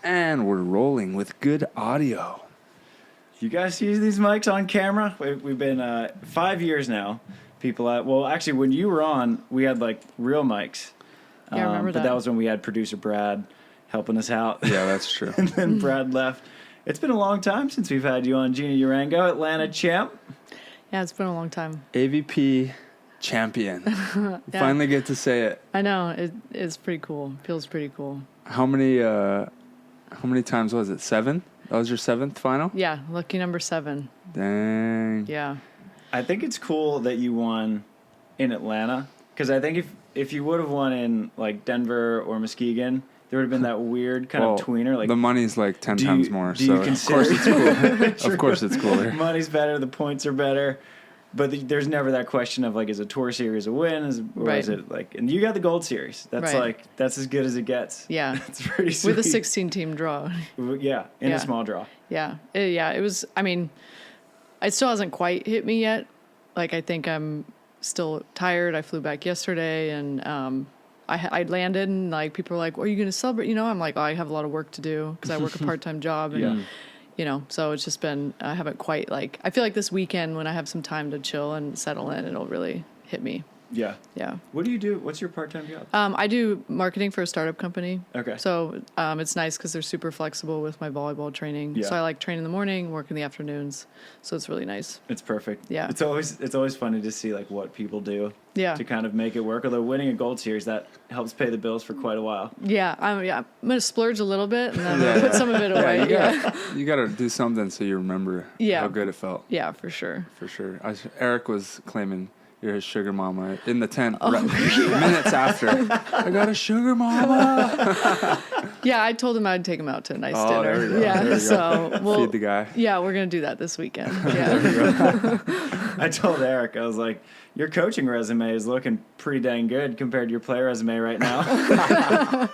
And we're rolling with good audio. You guys use these mics on camera? We've been 5 years now. People actually, when you were on, we had like real mics. Yeah, I remember that. But that was when we had producer Brad helping us out. Yeah, that's true. And then Brad left. It's been a long time since we've had you on, Gina Urango, Atlanta champ. Yeah, it's been a long time. AVP champion. Yeah. Finally get to say it. I know. It's pretty cool. Feels pretty cool. How many times was it? 7? That was your 7th final? Yeah, lucky number 7. Dang. Yeah. I think it's cool that you won in Atlanta, because I think if you would have won in like Denver or Muskegon, there would have been that weird kind of tweener. Like the money's like 10 times more, do so you of consider course it's cool. Of course it's cooler. Money's better, the points are better, but there's never that question of like, is a tour series a win, or is it like? And you got the Gold Series. That's Right. that's as good as it gets. Yeah. It's pretty sweet. With a 16-team draw. Yeah, in Yeah. a small draw. Yeah. It was, I mean, it still hasn't quite hit me yet. Like, I think I'm still tired. I flew back yesterday, and I landed, and like people were like, "Well, are you going to celebrate?" I'm like, I have a lot of work to do because I work a part-time job, and so it's just been, I haven't quite I feel like this weekend when I have some time to chill and settle in, it'll really hit me. Yeah. Yeah. What do you do? What's your part-time job? I do marketing for a startup company. Okay. So it's nice because they're super flexible with my volleyball training. Yeah. So I like train in the morning, work in the afternoons. So it's really nice. It's perfect. Yeah. It's always funny to see like what people do Yeah. to kind of make it work. Although winning a Gold Series, that helps pay the bills for quite a while. Yeah, I'm gonna splurge a little bit and then put some of it away. You gotta do something so you remember how good it felt. Yeah, for sure. For sure. Eric was claiming you're his sugar mama in the tent minutes after. I got a sugar mama. Yeah, I told him I'd take him out to a nice dinner. There we go. Yeah, There we go. so we'll Feed the guy. Yeah, we're gonna do that this weekend. Yeah. I told Eric, I was like, your coaching resume is looking pretty dang good compared to your player resume right now.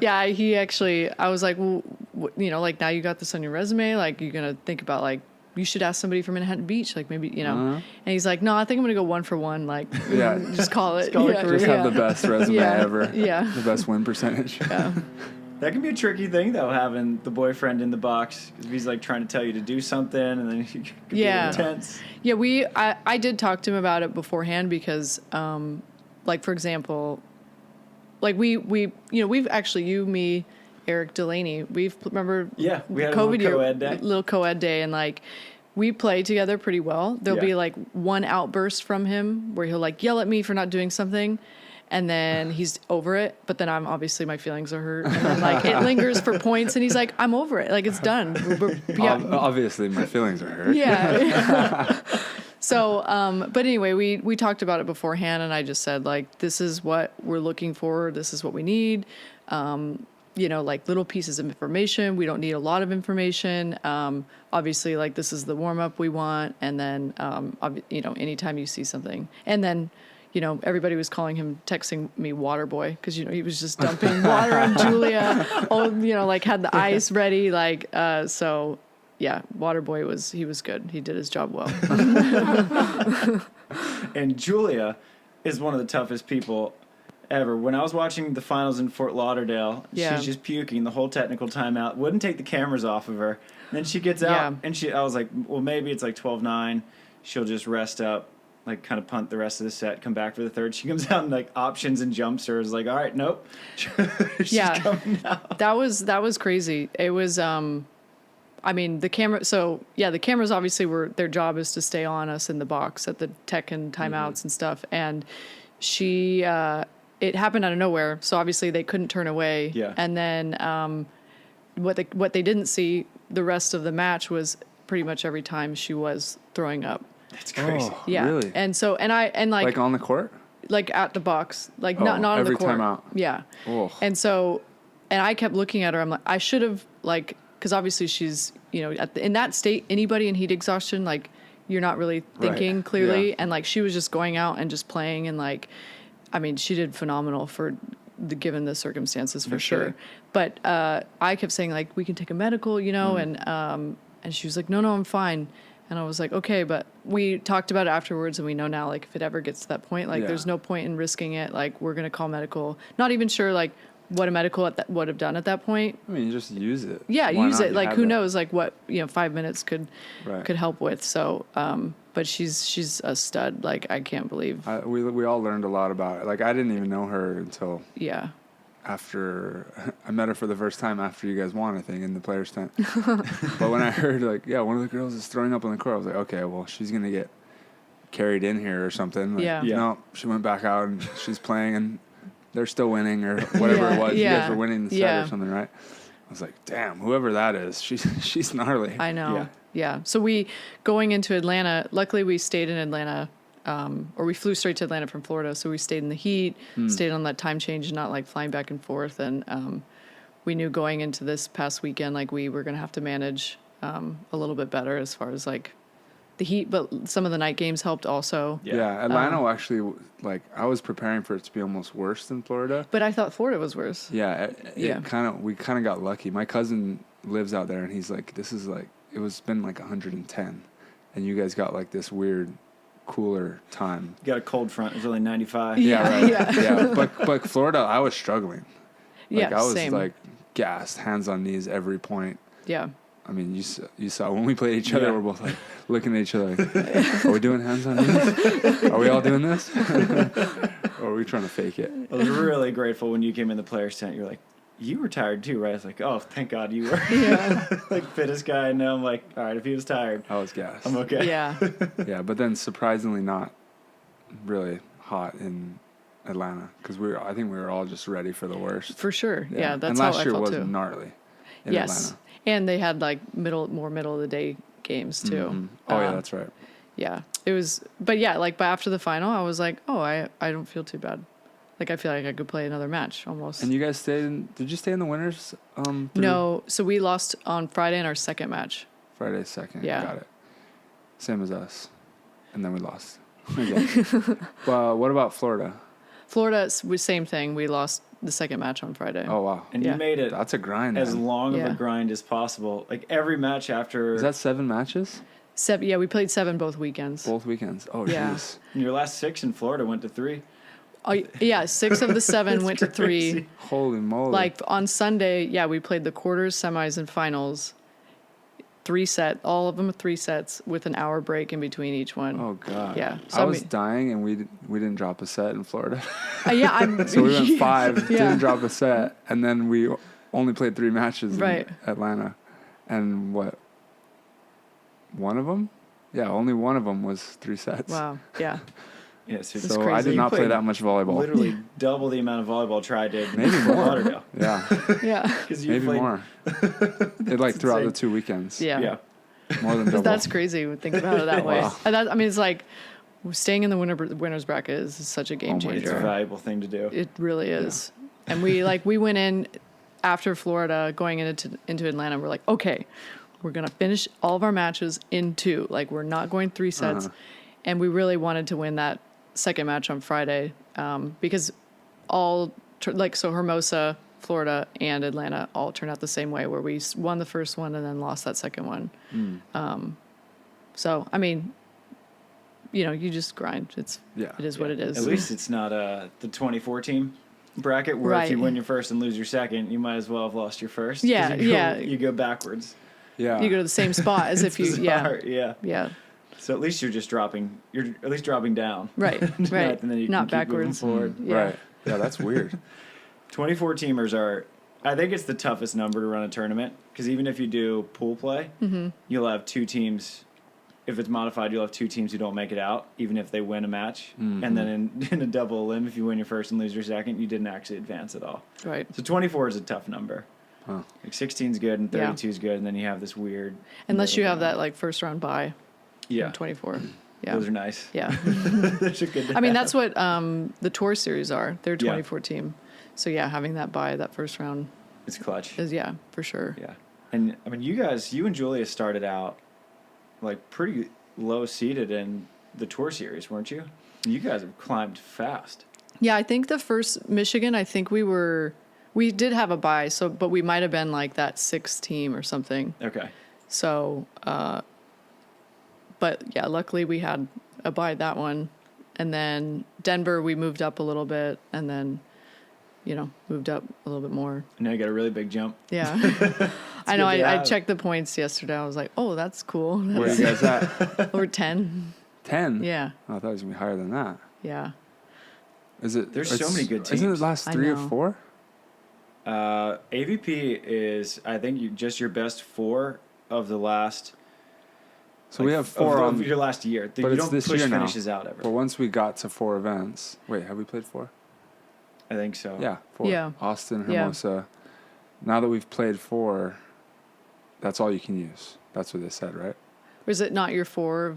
Yeah, he actually, I was like, well, like now you got this on your resume, like you're gonna think about like, you should ask somebody from Manhattan Beach, like maybe, And he's like, no, I think I'm going to go 1 for 1. Like, just call it. Just have the best resume ever. Yeah. The best win percentage. Yeah. That can be a tricky thing, though, having the boyfriend in the box. Because he's like trying to tell you to do something, and then you could be intense. Yeah, I did talk to him about it beforehand because, like, for example, like we've actually, you, me, Eric Delaney, remember we had COVID a little co-ed day, and like we play together pretty well. There'll be like one outburst from him where he'll like yell at me for not doing something, and then he's over it, but then obviously my feelings are hurt, and then like it lingers for points, and he's like, I'm over it, like it's done. Obviously my feelings are hurt. Yeah. So, but anyway, we talked about it beforehand, and I just said like, this is what we're looking for, this is what we need. Like little pieces of information. We don't need a lot of information. Obviously, like this is the warm up we want. And then, anytime you see something. And then, everybody was texting me water boy because, he was just dumping water on Julia. Like had the ice ready. Like, so yeah, water boy was good. He did his job well. And Julia is one of the toughest people ever. When I was watching the finals in Fort Lauderdale, she's just puking the whole technical timeout. Wouldn't take the cameras off of her. And then she gets out, and I was like, well, maybe it's like 12-9. She'll just rest up, like kind of punt the rest of the set, come back for the third. She comes out and like options and jumps her. Is like, all right, nope. She's coming out. That was crazy. It was, the camera. So yeah, the cameras obviously their job is to stay on us in the box at the tech and timeouts and stuff. And she. It happened out of nowhere, so obviously they couldn't turn away. Yeah. And then what they didn't see the rest of the match was pretty much every time she was throwing up. That's crazy. Oh, Yeah. Really? And so like on the court? Like at the box, like not on the court. Every time out. Yeah. Oh. And I kept looking at her. I'm like, I should have like, because obviously she's in that state. Anybody in heat exhaustion, like you're not really thinking clearly, and like she was just going out and just playing and like. She did phenomenal given the circumstances for sure. But I kept saying like, we can take a medical, and she was like, no, I'm fine. And I was like, okay, but we talked about it afterwards, and we know now, like, if it ever gets to that point, like, there's no point in risking it. Like, we're going to call medical. Not even sure, like, what a medical would have done at that point. I mean, you just use it. Yeah, Why use not? it. You Like, have who it. knows, like what, 5 minutes could Right. help with. So, but she's a stud. Like, I can't believe. We all learned a lot about it. Like, I didn't even know her until Yeah. after I met her for the first time after you guys won, I think, in the players' tent. But when I heard, like, yeah, one of the girls is throwing up on the court, I was like, okay, well, she's going to get carried in here or something. Like, Yeah. Yeah. No, she went back out and she's playing and they're still winning or whatever Yeah, it was. You yeah, guys were winning the set yeah. or something, right? I was like, damn, whoever that is, she's gnarly. I know. Yeah. Yeah. So going into Atlanta, luckily we stayed in Atlanta, or we flew straight to Atlanta from Florida. So we stayed in the heat, stayed on that time change, not like flying back and forth. And we knew going into this past weekend, like we were going to have to manage a little bit better as far as like the heat, but some of the night games helped also. Yeah, Atlanta actually, like, I was preparing for it to be almost worse than Florida. But I thought Florida was worse. Yeah, Yeah. we kind of got lucky. My cousin lives out there, and he's like, "This is like been like 110, and you guys got like this weird, cooler time." You got a cold front. It was only 95. Yeah, right. Yeah. Yeah, but Florida, I was struggling. Like, Yeah, I was same. like gassed, hands on knees every point. Yeah. I mean, you saw when we played each other, Yeah. we're both like looking at each other. Like, are we doing hands on knees? Are we all doing this? Or are we trying to fake it? I was really grateful when you came in the players' tent. You're like, you were tired too, right? I was like, oh, thank God you were. Yeah. Like, fittest guy I know. I'm like, all right, if he was tired, I was gassed. I'm okay. Yeah. Yeah, but then surprisingly not really hot in Atlanta because I think we were all just ready for the worst. For sure. Yeah. That's and how last I year felt was too. gnarly in Yes. Atlanta. And they had like more middle of the day games too. Mhm. Oh yeah, that's right. Yeah. It was, but yeah, like, but after the final, I was like, oh, I don't feel too bad. Like, I feel like I could play another match almost. And you guys did you stay in the winners? Through No. So we lost on Friday in our second match. Friday second. Yeah. Got it. Same as us. And then we lost. Okay. Well, what about Florida? Florida was same thing. We lost the second match on Friday. Oh wow. And Yeah. you made it That's a grind. as man. long of Yeah. a grind as possible. Like, every match after Is that 7 matches? Yeah, we played 7 both weekends. Both weekends. Oh Yeah. jeez. your last 6 in Florida went to 3. Oh, yeah, 6 of the 7 That's went to 3. crazy. Holy moly. Like on Sunday, yeah, we played the quarters, semis, and finals. 3 set, all of them 3 sets with an hour break in between each one. Oh god. Yeah. I was dying and we didn't drop a set in Florida. Yeah, I'm. So we went 5, Yeah. didn't drop a set, and then we only played 3 matches Right. in Atlanta. And what? One of them? Yeah, only one of them was 3 sets. Wow. Yeah. Yeah, so, It's So I crazy. did You not play played that much volleyball. literally double the amount of volleyball Tri did Maybe in Fort more. Lauderdale. Yeah, Yeah. Because you maybe played, more. It like throughout the insane. 2 weekends. Yeah. Yeah. More than double. That's crazy when think about it that way. Wow. And I mean, it's like staying in the winners bracket is such a game Oh my It's a changer. valuable thing to do. It really is. And we went in after Florida, going into Atlanta. We're like, okay, we're gonna finish all of our matches in 2. Like, we're not going 3 sets. And we really wanted to win that second match on Friday because so Hermosa, Florida, and Atlanta all turned out the same way, where we won the first one and then lost that second one. So I mean, you just grind. It is what it is. At least it's not the 24 team bracket where if you Right. win your first and lose your second, you might as well have lost your first. 'cause Yeah, you go, yeah. You go backwards. Yeah. You go to the same spot as if you, Bizarre, yeah. yeah, So at least you're at least dropping down. right, right, And then you not can keep moving backwards. forward. Yeah. Right. Yeah, that's weird. 24 teamers I think it's the toughest number to run a tournament because even if you do pool play, you'll have 2 teams. If it's modified, you'll have 2 teams who don't make it out, even if they win a match. And then in a double elim, if you win your first and lose your second, you didn't actually advance at all. Right. So 24 is a tough number. Huh. Like 16 is good and Yeah. 32 is good, and then you have this weird. Unless you middle have that ground. like first round bye. Yeah. In 24. Yeah. Those are nice. Yeah. Those are good to I mean, have. that's what the tour series are. They're Yeah. 24 team. So yeah, having that bye, that first round It's clutch. is for sure. Yeah. And I mean, you and Julia started out like pretty low seated in the tour series, weren't you? You guys have climbed fast. Yeah, I think the first Michigan, I think we did have a bye, but we might have been like that 6th team or something. Okay. So, but yeah, luckily we had a bye that one. And then Denver, we moved up a little bit. And then moved up a little bit more. Now you got a really big jump. Yeah. I know. I checked the points yesterday. I was like, oh, that's cool. Where are you guys at? Over 10. 10? Yeah. Oh, I thought it was going to be higher than that. Yeah. Is it? There's so many good teams. Isn't it last 3 or 4? AVP is, I think, just your best 4 of the last. So we have 4 of your last year. But you it's don't this push year now. finishes out ever. But once we got to 4 events, wait, have we played 4? I think so. Yeah, 4. Yeah. Austin, Yeah. Hermosa. Now that we've played 4, that's all you can use. That's what they said, right? Or is it not your 4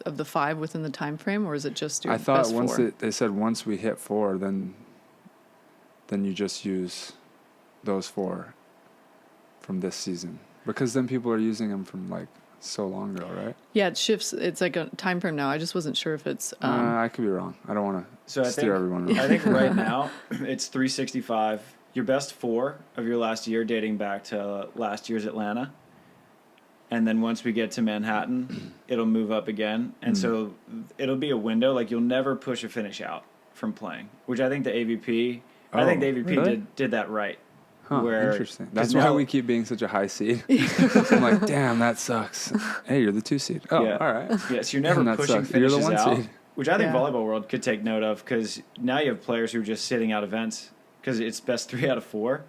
of the 5 within the time frame, or is it just your I thought best once 4? they said once we hit 4, then you just use those 4 from this season, because then people are using them from like so long ago, right? Yeah, it shifts. It's like a time frame now. I just wasn't sure if it's. I could be wrong. I don't want to steer everyone wrong. I think right now it's 365. Your best 4 of your last year dating back to last year's Atlanta. And then once we get to Manhattan, it'll move up again. And so it'll be a window. Like, you'll never push a finish out from playing, which I think the AVP, really? did that right. Huh, where, interesting. That's why we keep being such a high seed. I'm like, damn, that sucks. Hey, you're the 2 seed. Oh, yeah. All right. Yeah, so you're never That pushing sucks. You're finishes the 1 out, seed. which I think Yeah. Volleyball World could take note of, because now you have players who are just sitting out events because it's best 3 out of 4.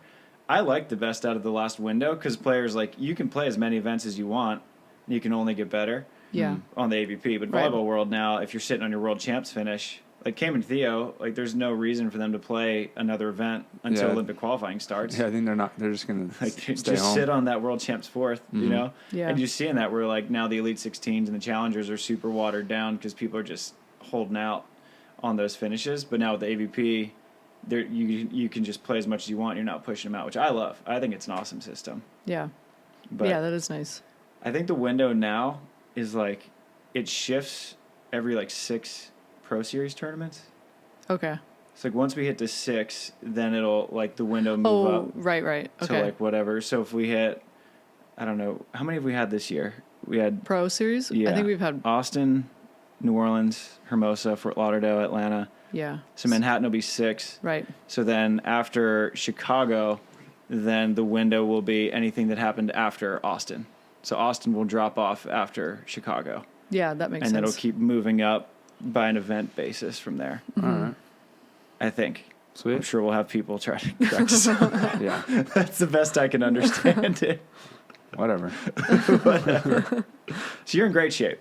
I like the best out of the last window, because players, like, you can play as many events as you want, and you can only get better Yeah. on the AVP. But Right. Volleyball World now, if you're sitting on your World Champs finish, like Cam and Theo, like, there's no reason for them to play another event until Yeah. Olympic qualifying starts. Yeah, I think they're not. They're just gonna Like, stay just home. sit on that World Champs 4th, you know? Yeah. And you're seeing that where, like, now the Elite 16s and the Challengers are super watered down because people are just holding out on those finishes. But now with the AVP, you can just play as much as you want. You're not pushing them out, which I love. I think it's an awesome system. Yeah. But Yeah, that is nice. I think the window now is, like, it shifts every, like, 6 Pro Series tournaments. Okay. It's like once we hit to 6, then it'll, like, the window move Oh, up right. to, Okay. like, whatever. So if we hit, I don't know, how many have we had this year? We had Pro series? Yeah. I think we've had. Austin, New Orleans, Hermosa, Fort Lauderdale, Atlanta. Yeah. So Manhattan will be 6. Right. So then after Chicago, then the window will be anything that happened after Austin. So Austin will drop off after Chicago. Yeah, that makes And sense. then it'll keep moving up by an event basis from there. All right. I think. I'm Sweet. sure we'll have people try to correct us. Yeah. That's the best I can understand it. Whatever. So you're in great shape.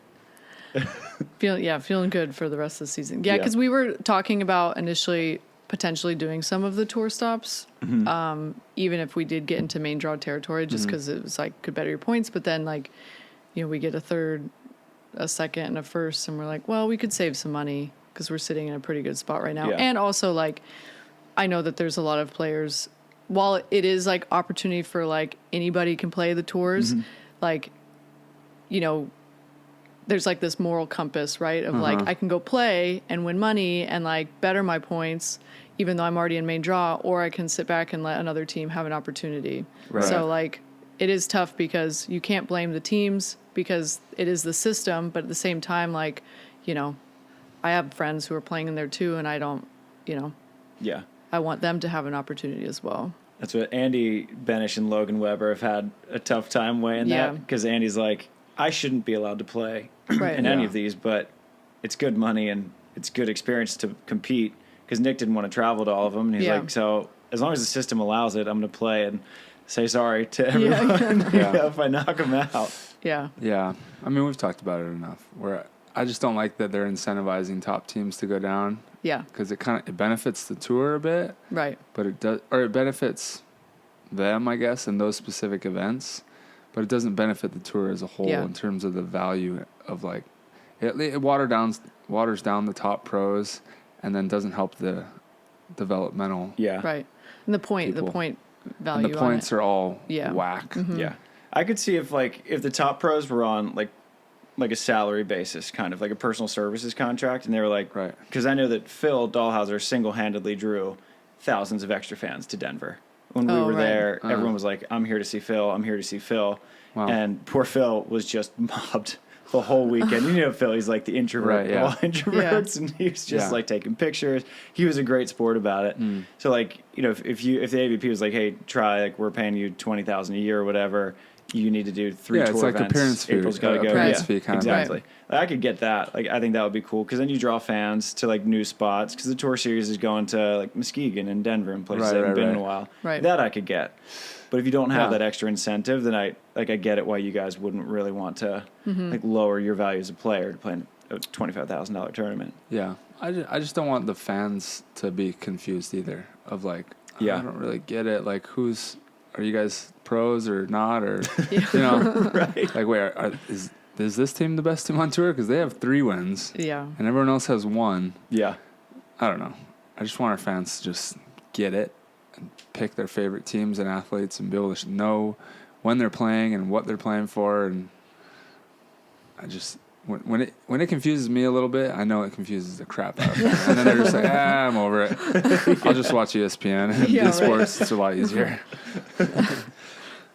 Feeling good for the rest of the season. Yeah, Yeah. because we were talking about initially potentially doing some of the tour stops, even if we did get into main draw territory, just because it was like could better your points. But then we get a third, a second, and a first, and we're like, well, we could save some money because we're sitting in a pretty good spot right now. Yeah. And also, like, I know that there's a lot of players. While it is like opportunity for like anybody can play the tours, like, there's like this moral compass, right? Of like, I can go play and win money and like better my points, even though I'm already in main draw, or I can sit back and let another team have an opportunity. Right. So like, it is tough because you can't blame the teams because it is the system, but at the same time, like, I have friends who are playing in there too, and I don't, Yeah. I want them to have an opportunity as well. That's what Andy Benish and Logan Weber have had a tough time weighing Yeah. that, because Andy's like, I shouldn't be allowed to play Right. in any Yeah. of these, but it's good money and it's good experience to compete, because Nick didn't want to travel to all of them. And he's Yeah. like, so as long as the system allows it, I'm going to play and say sorry to everyone Yeah. if I knock them out. Yeah. Yeah. I mean, we've talked about it enough. Where I just don't like that they're incentivizing top teams to go down, Yeah. because it benefits the tour a bit, Right. but it benefits them, I guess, in those specific events, but it doesn't benefit the tour as a whole Yeah. in terms of the value of like it waters down the top pros, and then doesn't help the developmental. Yeah. Right. And the point People. value And the points on it. are all Yeah. whack. Yeah. I could see if the top pros were on like a salary basis, kind of like a personal services contract, and they were like, Right. because I know that Phil Dahlhauser single-handedly drew thousands of extra fans to Denver. When we Oh, were right. there, everyone was like, I'm here to see Phil, I'm here to see Phil. Wow. And poor Phil was just mobbed the whole weekend. You know, Philly's like the introvert Right, yeah. of all introverts, and he was just like taking pictures. He was a great sport about it. So like, you know, if the AVP was like, hey, try, like, we're paying you $20,000 a year or whatever, you need to do 3 tour it's like events. appearance fee. April's got to go. Appearance fee kind exactly. of thing. Like, I could get that. Like, I think that would be cool because then you draw fans to like new spots because the tour series is going to like Muskegon and Denver and places I haven't been in a while. Right. That I could get. But if you don't have that extra incentive, then I get it why you guys wouldn't really want to like lower your value as a player to play in a $25,000 tournament. Yeah. I just don't want the fans to be confused either of like, I don't really get it. Like, are you guys pros or not? Or, you know, Right. like, wait, is this team the best team on tour? Because they have 3 wins. Yeah. And everyone else has 1. Yeah. I don't know. I just want our fans to just get it and pick their favorite teams and athletes and be able to know when they're playing and what they're playing for. And I just, when it confuses me a little bit, I know it confuses the crap out of them. And then they're just like, I'm over it. I'll just watch ESPN. And sports, it's a lot easier.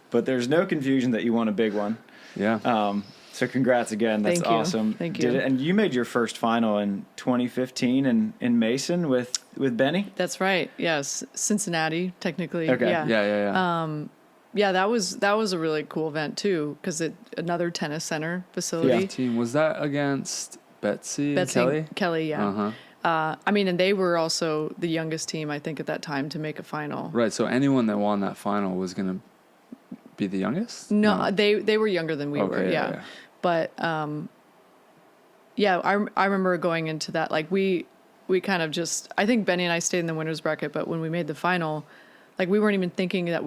But there's no confusion that you won a big one. Yeah. So congrats again. That's Thank you. awesome. Thank you. And you made your first final in 2015 in Mason with Benny? That's right. Yes. Cincinnati, technically. Okay. Yeah. Yeah, that was a really cool event too, because another tennis center facility. Team, was that against Betsy and Kelly? Kelly, yeah. Uh-huh. I mean, and they were also the youngest team, I think, at that time to make a final. Right, so anyone that won that final was going to be the youngest? No, they were younger than we were, yeah. But, I remember going into that, like, we kind of just, I think Benny and I stayed in the winner's bracket, but when we made the final, like, we weren't even thinking that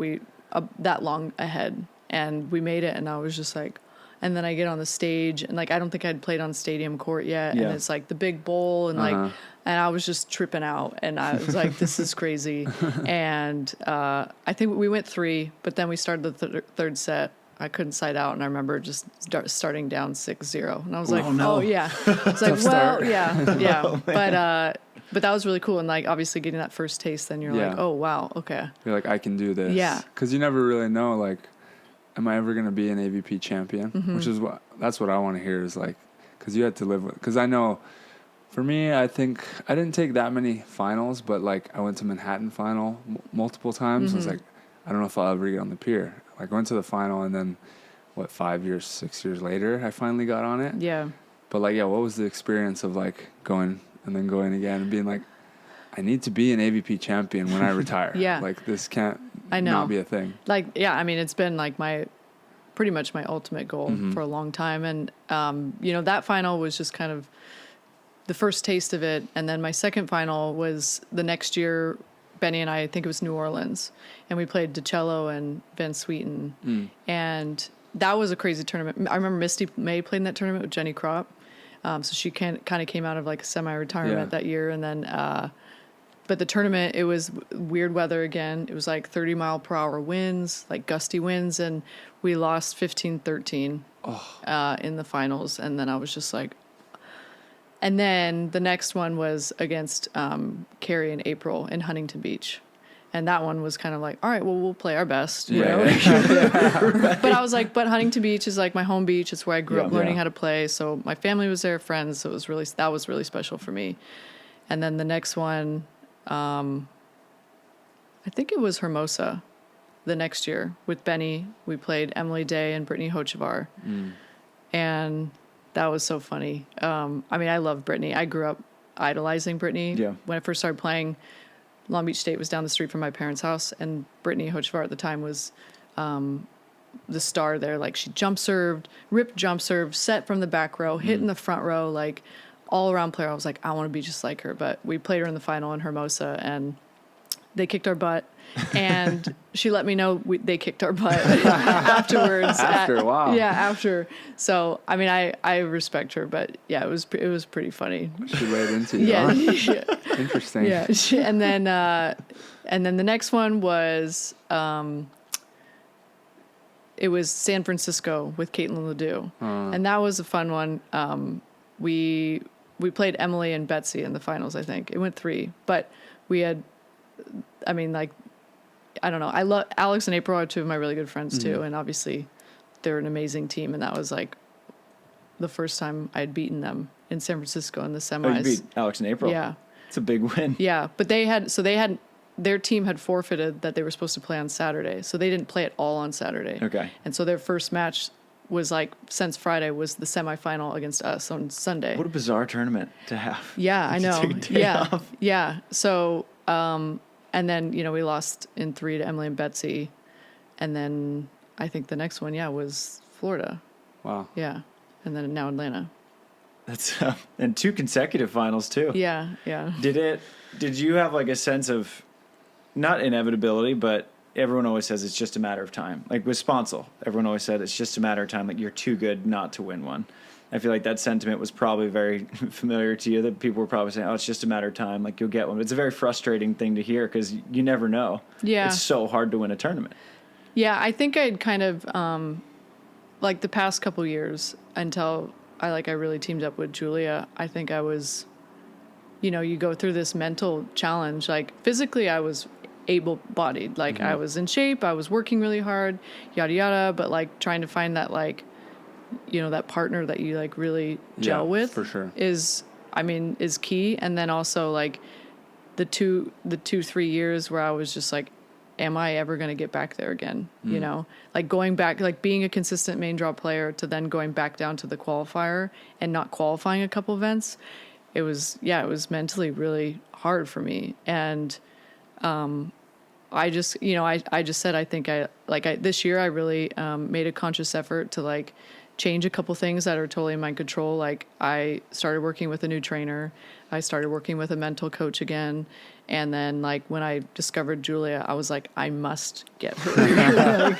that long ahead, and we made it, and I was just like, and then I get on the stage, and like I don't think I'd played on stadium court yet, and it's like the big bowl, and like, and I was just tripping out, and I was like, this is crazy, and I think we went 3, but then we started the third set. I couldn't side out, and I remember just starting down 6-0, and I was like, oh yeah, it's like, well, yeah, but that was really cool, and like obviously getting that first taste, then you're like, oh wow, okay. You're like, I can do this. Yeah. Because you never really know, like, am I ever going to be an AVP champion? Which is that's what I want to hear is like, because you had to live with. Because I know, for me, I think I didn't take that many finals, but like I went to Manhattan final multiple times. I was like, I don't know if I'll ever get on the pier. Like I went to the final, and then 6 years later, I finally got on it. Yeah. But like, what was the experience of like going and then going again and being like, I need to be an AVP champion when I retire. Yeah. Like this can't not be a thing. Like, yeah, I mean, it's been like pretty much my ultimate goal for a long time. And, that final was just kind of the first taste of it. And then my second final was the next year. Benny and I think it was New Orleans, and we played DiCello and Ben Sweeten. And that was a crazy tournament. I remember Misty May played in that tournament with Jenny Kropp. So she kind of came out of like a semi-retirement that year. And then, but the tournament, it was weird weather again. It was like 30-mile-per-hour winds, like gusty winds. And we lost 15-13 in the finals. And then I was just like, and then the next one was against Carrie in April in Huntington Beach. And that one was kind of like, all right, well, we'll play our best, you know? But I was like, but Huntington Beach is like my home beach. It's where I grew up learning how to play. So my family was there, friends. So that was really special for me. And then the next one, I think it was Hermosa the next year with Benny. We played Emily Day and Brittany Hochevar. And that was so funny. I mean, I love Brittany. I grew up idolizing Brittany. Yeah. When I first started playing, Long Beach State was down the street from my parents' house, and Brittany Hochevar at the time was the star there. Like, she jump served, ripped jump serve, set from the back row, hit in the front row, like all-around player. I was like, I want to be just like her. But we played her in the final in Hermosa, and they kicked our butt. And she let me know they kicked our butt afterwards. Wow. Yeah, after. So, I mean, I respect her, but yeah, it was pretty funny. She laid into you. Yeah. Interesting. Yeah. And then the next one was, it was San Francisco with Caitlin Ledoux. And that was a fun one. We played Emily and Betsy in the finals, I think. It went 3, but we had, I mean, like, I don't know. I love Alex and April are 2 of my really good friends too, and obviously they're an amazing team. And that was like the first time I'd beaten them in San Francisco in the semis. Oh, you beat Alex in April. Yeah. It's a big win. Yeah, but their team had forfeited that they were supposed to play on Saturday, so they didn't play at all on Saturday. Okay. And so their first match was like, since Friday, was the semifinal against us on Sunday. What a bizarre tournament to have. Yeah, I know. Take a day off. Yeah. So, and then, we lost in 3 to Emily and Betsy. And then I think the next one, was Florida. Wow. Yeah. And then now Atlanta. That's and 2 consecutive finals too. Yeah. Did you have like a sense of, not inevitability, but everyone always says it's just a matter of time. Like with Sponsel, everyone always said it's just a matter of time. Like you're too good not to win one. I feel like that sentiment was probably very familiar to you, that people were probably saying, oh, it's just a matter of time. Like you'll get one. But it's a very frustrating thing to hear because you never know. Yeah. It's so hard to win a tournament. Yeah. I think I'd kind of, like the past couple years until I really teamed up with Julia, I think I was, you go through this mental challenge. Like physically I was able-bodied. Like I was in shape, I was working really hard, yada yada, but like trying to find that that partner that you like really gel with for sure is key. And then also like the 3 years where I was just like, am I ever going to get back there again? Like going back, like being a consistent main draw player to then going back down to the qualifier and not qualifying a couple events. It was mentally really hard for me. And I just, I just said, I think this year I really made a conscious effort to like change a couple things that are totally in my control. Like I started working with a new trainer. I started working with a mental coach again. And then like when I discovered Julia, I was like, I must get her.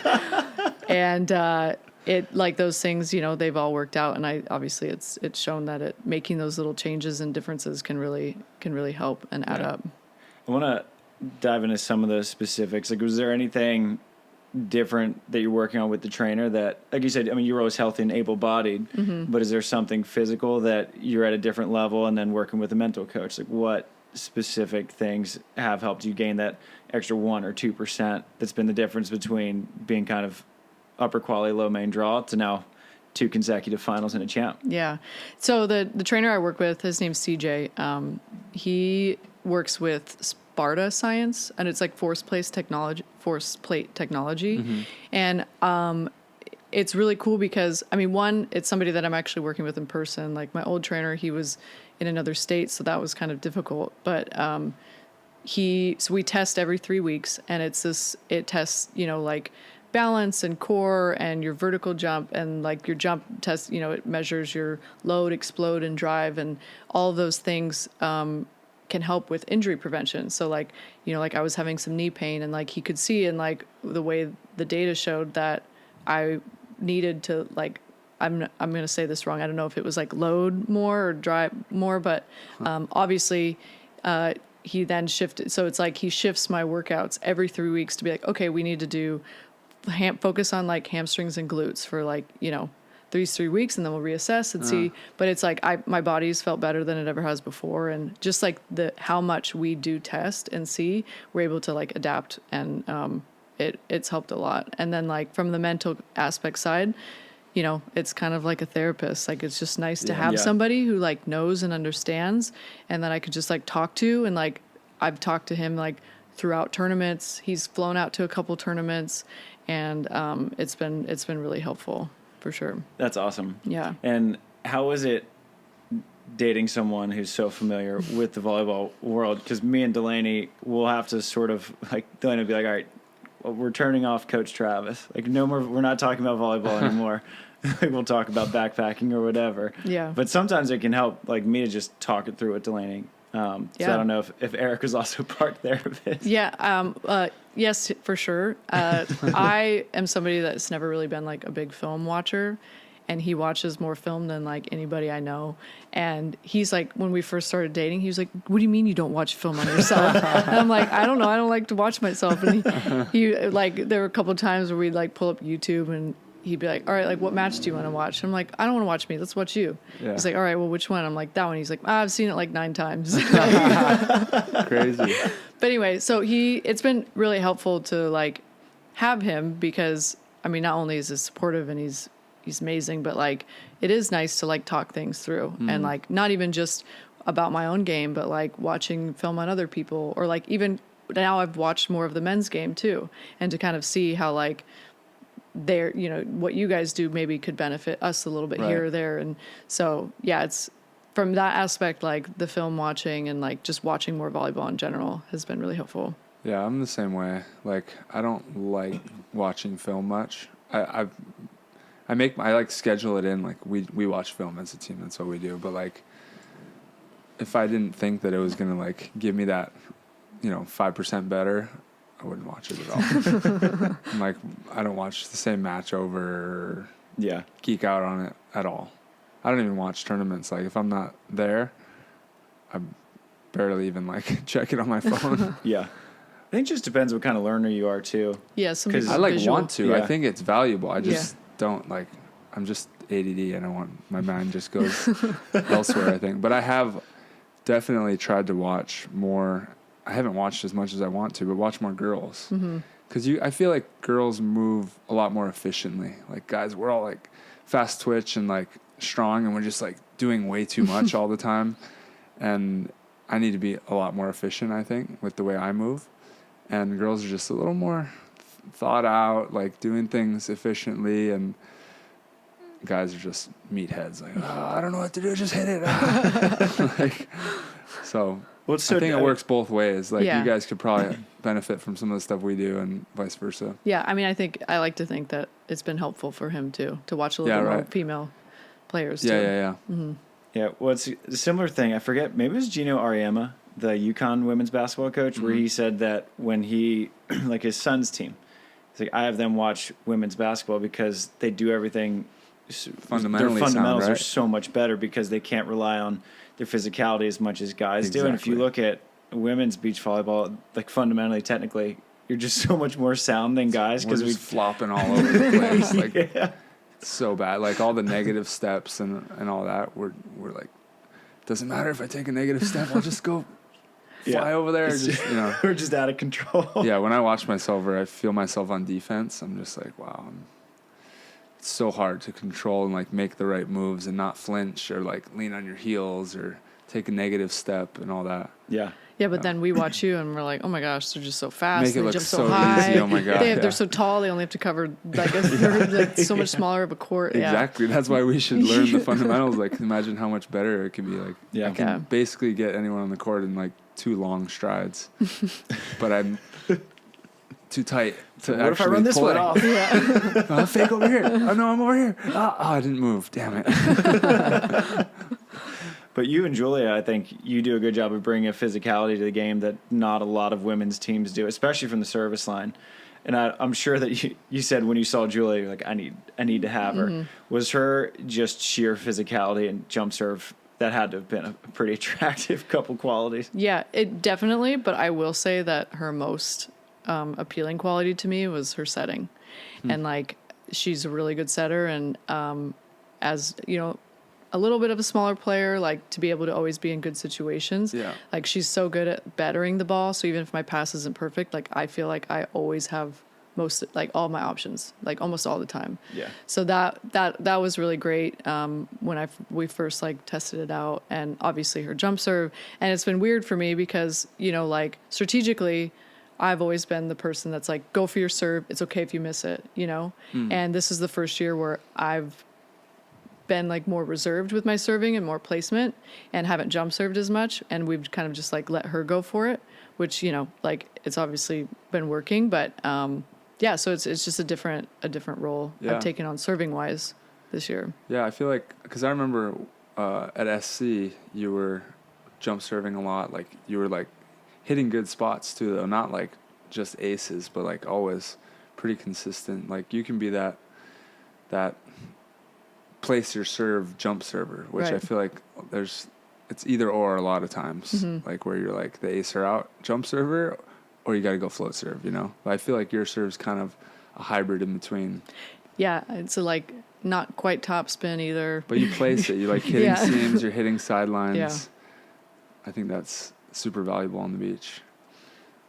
And it like those things, they've all worked out. And obviously it's shown that making those little changes and differences can really help and add up. I want to dive into some of the specifics. Like, was there anything different that you're working on with the trainer that, like you said, you were always healthy and able-bodied, but is there something physical that you're at a different level, and then working with a mental coach? Like, what specific things have helped you gain that extra 1 or 2% that's been the difference between being kind of upper quality, low main draw to now 2 consecutive finals and a champ? Yeah. So the trainer I work with, his name's CJ. He works with Sparta Science, and it's like force plate technology. And it's really cool because, one, it's somebody that I'm actually working with in person. Like my old trainer, he was in another state, so that was kind of difficult. But so we test every 3 weeks, and it tests, like balance and core and your vertical jump, and like your jump test, it measures your load, explode, and drive, and all of those things can help with injury prevention. So like, like I was having some knee pain, and like he could see in like the way the data showed that I needed to like, I'm going to say this wrong. I don't know if it was like load more or drive more, but obviously he then shifted. So it's like he shifts my workouts every 3 weeks to be like, okay, we need to do focus on like hamstrings and glutes for like, these 3 weeks, and then we'll reassess and see. But it's like my body's felt better than it ever has before, and just like how much we do test and see, we're able to like adapt, and it's helped a lot. And then like from the mental aspect side, it's kind of like a therapist. Like it's just nice to have somebody who like knows and understands, and that I could just like talk to. And like I've talked to him like throughout tournaments. He's flown out to a couple tournaments, and it's been really helpful. For sure. That's awesome. Yeah. And how is it dating someone who's so familiar with the volleyball world? Because me and Delaney will have to sort of like, Delaney will be like, all right, well, we're turning off Coach Travis. Like no more, we're not talking about volleyball anymore. We'll talk about backpacking or whatever. Yeah. But sometimes it can help like me to just talk it through with Delaney. So I don't know if Eric was also part therapist. Yeah. Yes, for sure. I am somebody that's never really been like a big film watcher, and he watches more film than like anybody I know. And he's like, when we first started dating, he was like, what do you mean you don't watch film on yourself? And I'm like, I don't know. I don't like to watch myself. And he like, there were a couple of times where we'd like pull up YouTube, and he'd be like, all right, like what match do you want to watch? I'm like, I don't want to watch me. Let's watch you. Yeah. He's like, all right, well, which one? I'm like, that one. He's like, I've seen it like 9 times. Crazy. But anyway, so it's been really helpful to like have him, because not only is he supportive and he's he's amazing, but like it is nice to like talk things through and like not even just about my own game, but like watching film on other people, or like even now I've watched more of the men's game too, and to kind of see how like they're, you know, what you guys do maybe could benefit us a little bit here or there. And so, yeah, it's from that aspect, like the film watching and like just watching more volleyball in general has been really helpful. Yeah, I'm the same way. Like, I don't like watching film much. I like schedule it in. Like, we watch film as a team. That's what we do. But like, if I didn't think that it was gonna like give me that, 5% better, I wouldn't watch it at all. I'm like, I don't watch the same match over. Or geek out on it at all. I don't even watch tournaments. Like, if I'm not there, I barely even like check it on my phone. Yeah. I think it just depends what kind of learner you are too. Yeah, because I like visual. want to. Yeah. I think it's valuable. I just don't like. I'm just ADD. I don't want my mind just goes elsewhere. I think, but I have definitely tried to watch more. I haven't watched as much as I want to, but watch more girls. Because I feel like girls move a lot more efficiently. Like guys, we're all like fast twitch and like strong, and we're just like doing way too much all the time. And I need to be a lot more efficient, I think, with the way I move. And girls are just a little more thought out, like doing things efficiently, and guys are just meatheads, like, I don't know what to do, just hit it. Like, so I think it works both ways. Like, you guys could probably benefit from some of the stuff we do, and vice versa. Yeah, I mean, I like to think that it's been helpful for him too to watch a little bit more female players too. Yeah. Yeah, well, it's a similar thing. I forget, maybe it was Gino Ariema, the UConn women's basketball coach, where he said that when he, like his son's team, he's like, I have them watch women's basketball because they do everything. Fundamentally their fundamentals sound, right? are so much better because they can't rely on their physicality as much as guys do. And if you look at women's beach volleyball, like fundamentally, technically, you're just so much more sound than guys because we're flopping all over the place. Like, it's so bad. Like all the negative steps and all that. We're like, doesn't matter if I take a negative step. I'll just go fly over there. We're just out of control. Yeah, when I watch myself or I feel myself on defense, I'm just like, wow, it's so hard to control and like make the right moves and not flinch or like lean on your heels or take a negative step and all that. Yeah. Yeah, but then we watch you and we're like, oh my gosh, they're just so fast. Make it they look jump so high. easy. Oh my god. They're so tall. They only have to cover like a third, like so much smaller of a court. Exactly. That's why we should learn the fundamentals. Like, imagine how much better it could be. Like, I can basically get anyone on the court in like 2 long strides, but I'm too tight to what actually if I run this pull way? it off. Yeah. Fake over here. Oh no, I'm over here. I didn't move. Damn it. But you and Julia, I think you do a good job of bringing a physicality to the game that not a lot of women's teams do, especially from the service line. And I'm sure that you said when you saw Julia, you're like, I need to have her. Was her just sheer physicality and jump serve, that had to have been a pretty attractive couple qualities? Yeah, it definitely. But I will say that her most appealing quality to me was her setting. And like, she's a really good setter. And as you know, a little bit of a smaller player, like to be able to always be in good situations. Yeah. Like she's so good at battering the ball. So even if my pass isn't perfect, like I feel like I always have all my options, like almost all the time. Yeah. So that was really great when we first like tested it out, and obviously her jump serve. And it's been weird for me because, like strategically, I've always been the person that's like, go for your serve. It's okay if you miss it, And this is the first year where I've been like more reserved with my serving and more placement and haven't jump served as much, and we've kind of just like let her go for it, which like it's obviously been working, but so it's just a different role I've taken on serving wise this year. I feel like because I remember at SC you were jump serving a lot, like you were like hitting good spots too, though, not like just aces, but like always pretty consistent. Like you can be that place your serve jump server, which I feel like it's either or a lot of times, like where you're like the ace or out jump server, or you got to go float serve, But I feel like your serve's kind of a hybrid in between. Yeah, it's like not quite top spin either. But you place it. You like hitting seams, you're hitting sidelines. Yeah. I think that's super valuable on the beach.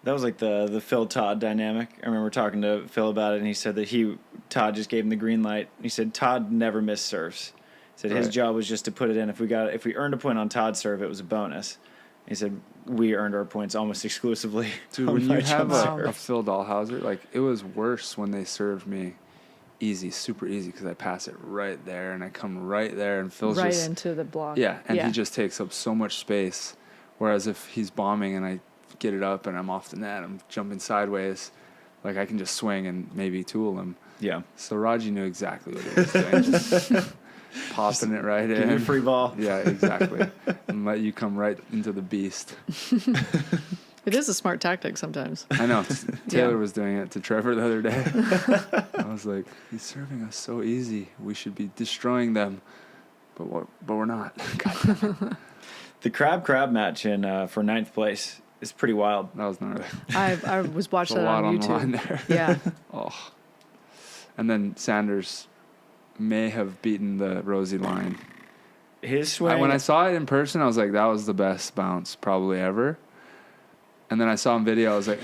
That was like the Phil Todd dynamic. I remember talking to Phil about it, and he said that he Todd just gave him the green light. He said Todd never missed serves. He said his job was just to put it in. If we earned a point on Todd's serve, it was a bonus. He said we earned our points almost exclusively. Dude, when you have a Phil Dahlhauser, like, it was worse when they served me easy, super easy, because I pass it right there and I come right there and Phil's right just into the block. Yeah, and he just takes up so much space. Whereas if he's bombing and I get it up and I'm off the net, I'm jumping sideways, like, I can just swing and maybe tool him. Yeah. So Raji knew exactly what he was doing. Just popping it right in. Give you a free ball. Yeah, exactly. And let you come right into the beast. It is a smart tactic sometimes. I know. Taylor was doing it to Trevor the other day. I was like, he's serving us so easy. We should be destroying them. But we're not. The crab match for 9th place is pretty wild. That was gnarly. I was watching that on YouTube. A lot on the line there. Yeah. Oh. And then Sanders may have beaten the Rosie line. His swing. When I saw it in person, I was like, that was the best bounce probably ever. And then I saw on video, I was like,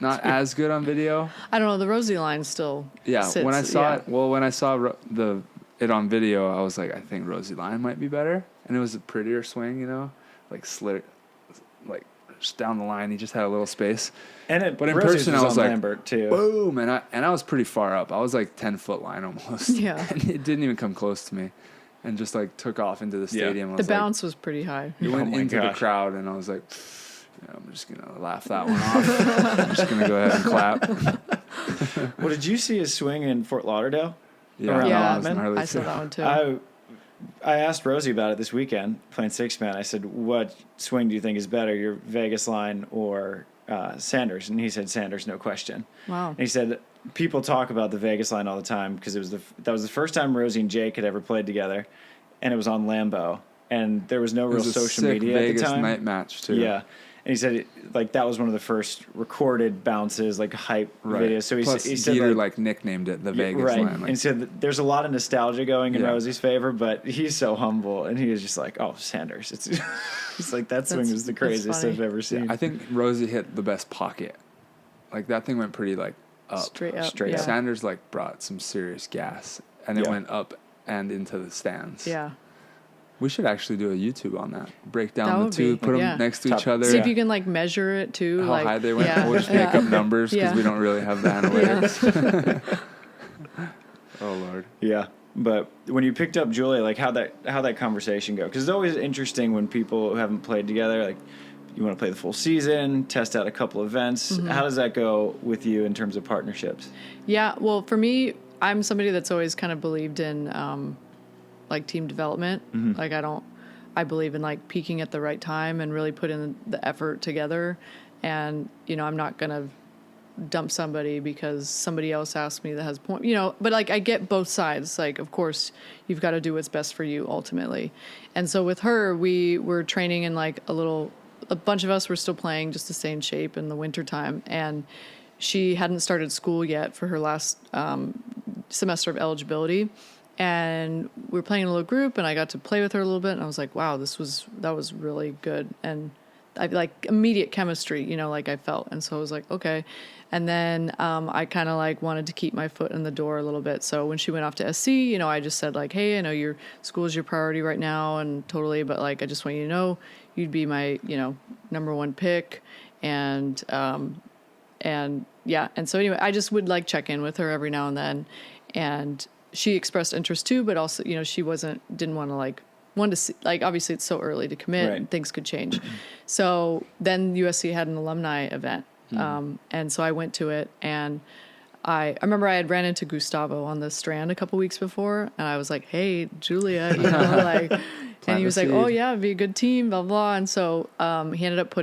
not as good on video. I don't know. The Rosie line still. Yeah. Sits, when I saw it, when I saw it on video, I was like, I think Rosie line might be better. And it was a prettier swing, like slit, like just down the line. He just had a little space. But in person, I was like, Lambert too. Boom. And I was pretty far up. I was like 10-foot line almost. Yeah. And it didn't even come close to me. And just like took off into the stadium. Yeah. The bounce was pretty high. It went into the crowd, and I was like, I'm just going to laugh that one off. I'm just going to go ahead and clap. Well, did you see his swing in Fort Lauderdale? Yeah, I saw that one too. I asked Rosie about it this weekend, playing 6-man. I said, what swing do you think is better, your Vegas line or Sanders? And he said, Sanders, no question. Wow. And he said, people talk about the Vegas line all the time because that was the first time Rosie and Jake had ever played together, and it was on Lambeau. And there was no real social media Vegas at the time. Night match, too. Yeah. And he said, that was one of the first recorded bounces, like hype videos. So he said, Dieter, nicknamed it the Vegas line. And he said there's a lot of nostalgia going in Rosie's favor, but he's so humble, and he was just like, oh, Sanders. He's like, that swing is the craziest I've ever seen. Yeah, I think Rosie hit the best pocket. Like, that thing went pretty, up. Straight up. Sanders, brought some serious gas, and it went up and into the stands. Yeah. We should actually do a YouTube on that. Break down the two, put them next to each other. See if you can measure it too. How high they went. Yeah. We'll just make up numbers because we don't really have the analytics. Oh Lord. Yeah, but when you picked up Julia, how that conversation go? Because it's always interesting when people who haven't played together, you want to play the full season, test out a couple events. Mm-hmm. How does that go with you in terms of partnerships? Yeah, well, for me, I'm somebody that's always kind of believed in. Team development. Mm-hmm. I believe in peaking at the right time and really put in the effort together. And, I'm not going to dump somebody because somebody else asked me that has point, but I get both sides. Of course you've got to do what's best for you ultimately. And so with her, we were training in a bunch of us were still playing just to stay in shape in the winter time. And she hadn't started school yet for her last semester of eligibility. And we were playing in a little group, and I got to play with her a little bit, and I was like, wow, that was really good. And I immediate chemistry, I felt. And so I was like, okay. And then I kind of wanted to keep my foot in the door a little bit. So when she went off to SC, I just said hey, I know your school is your priority right now, and totally, but I just want you to know you'd be my, number one pick. And yeah. And so anyway, I just would check in with her every now and then. And she expressed interest too, but also, she didn't want to see, obviously it's so early to commit and things could change. So then USC had an alumni event. And so I went to it, and I remember I had ran into Gustavo on the Strand a couple weeks before, and I was like, hey, Julia, and he was like, oh yeah, it'd be a good team, blah, blah. And so, he ended up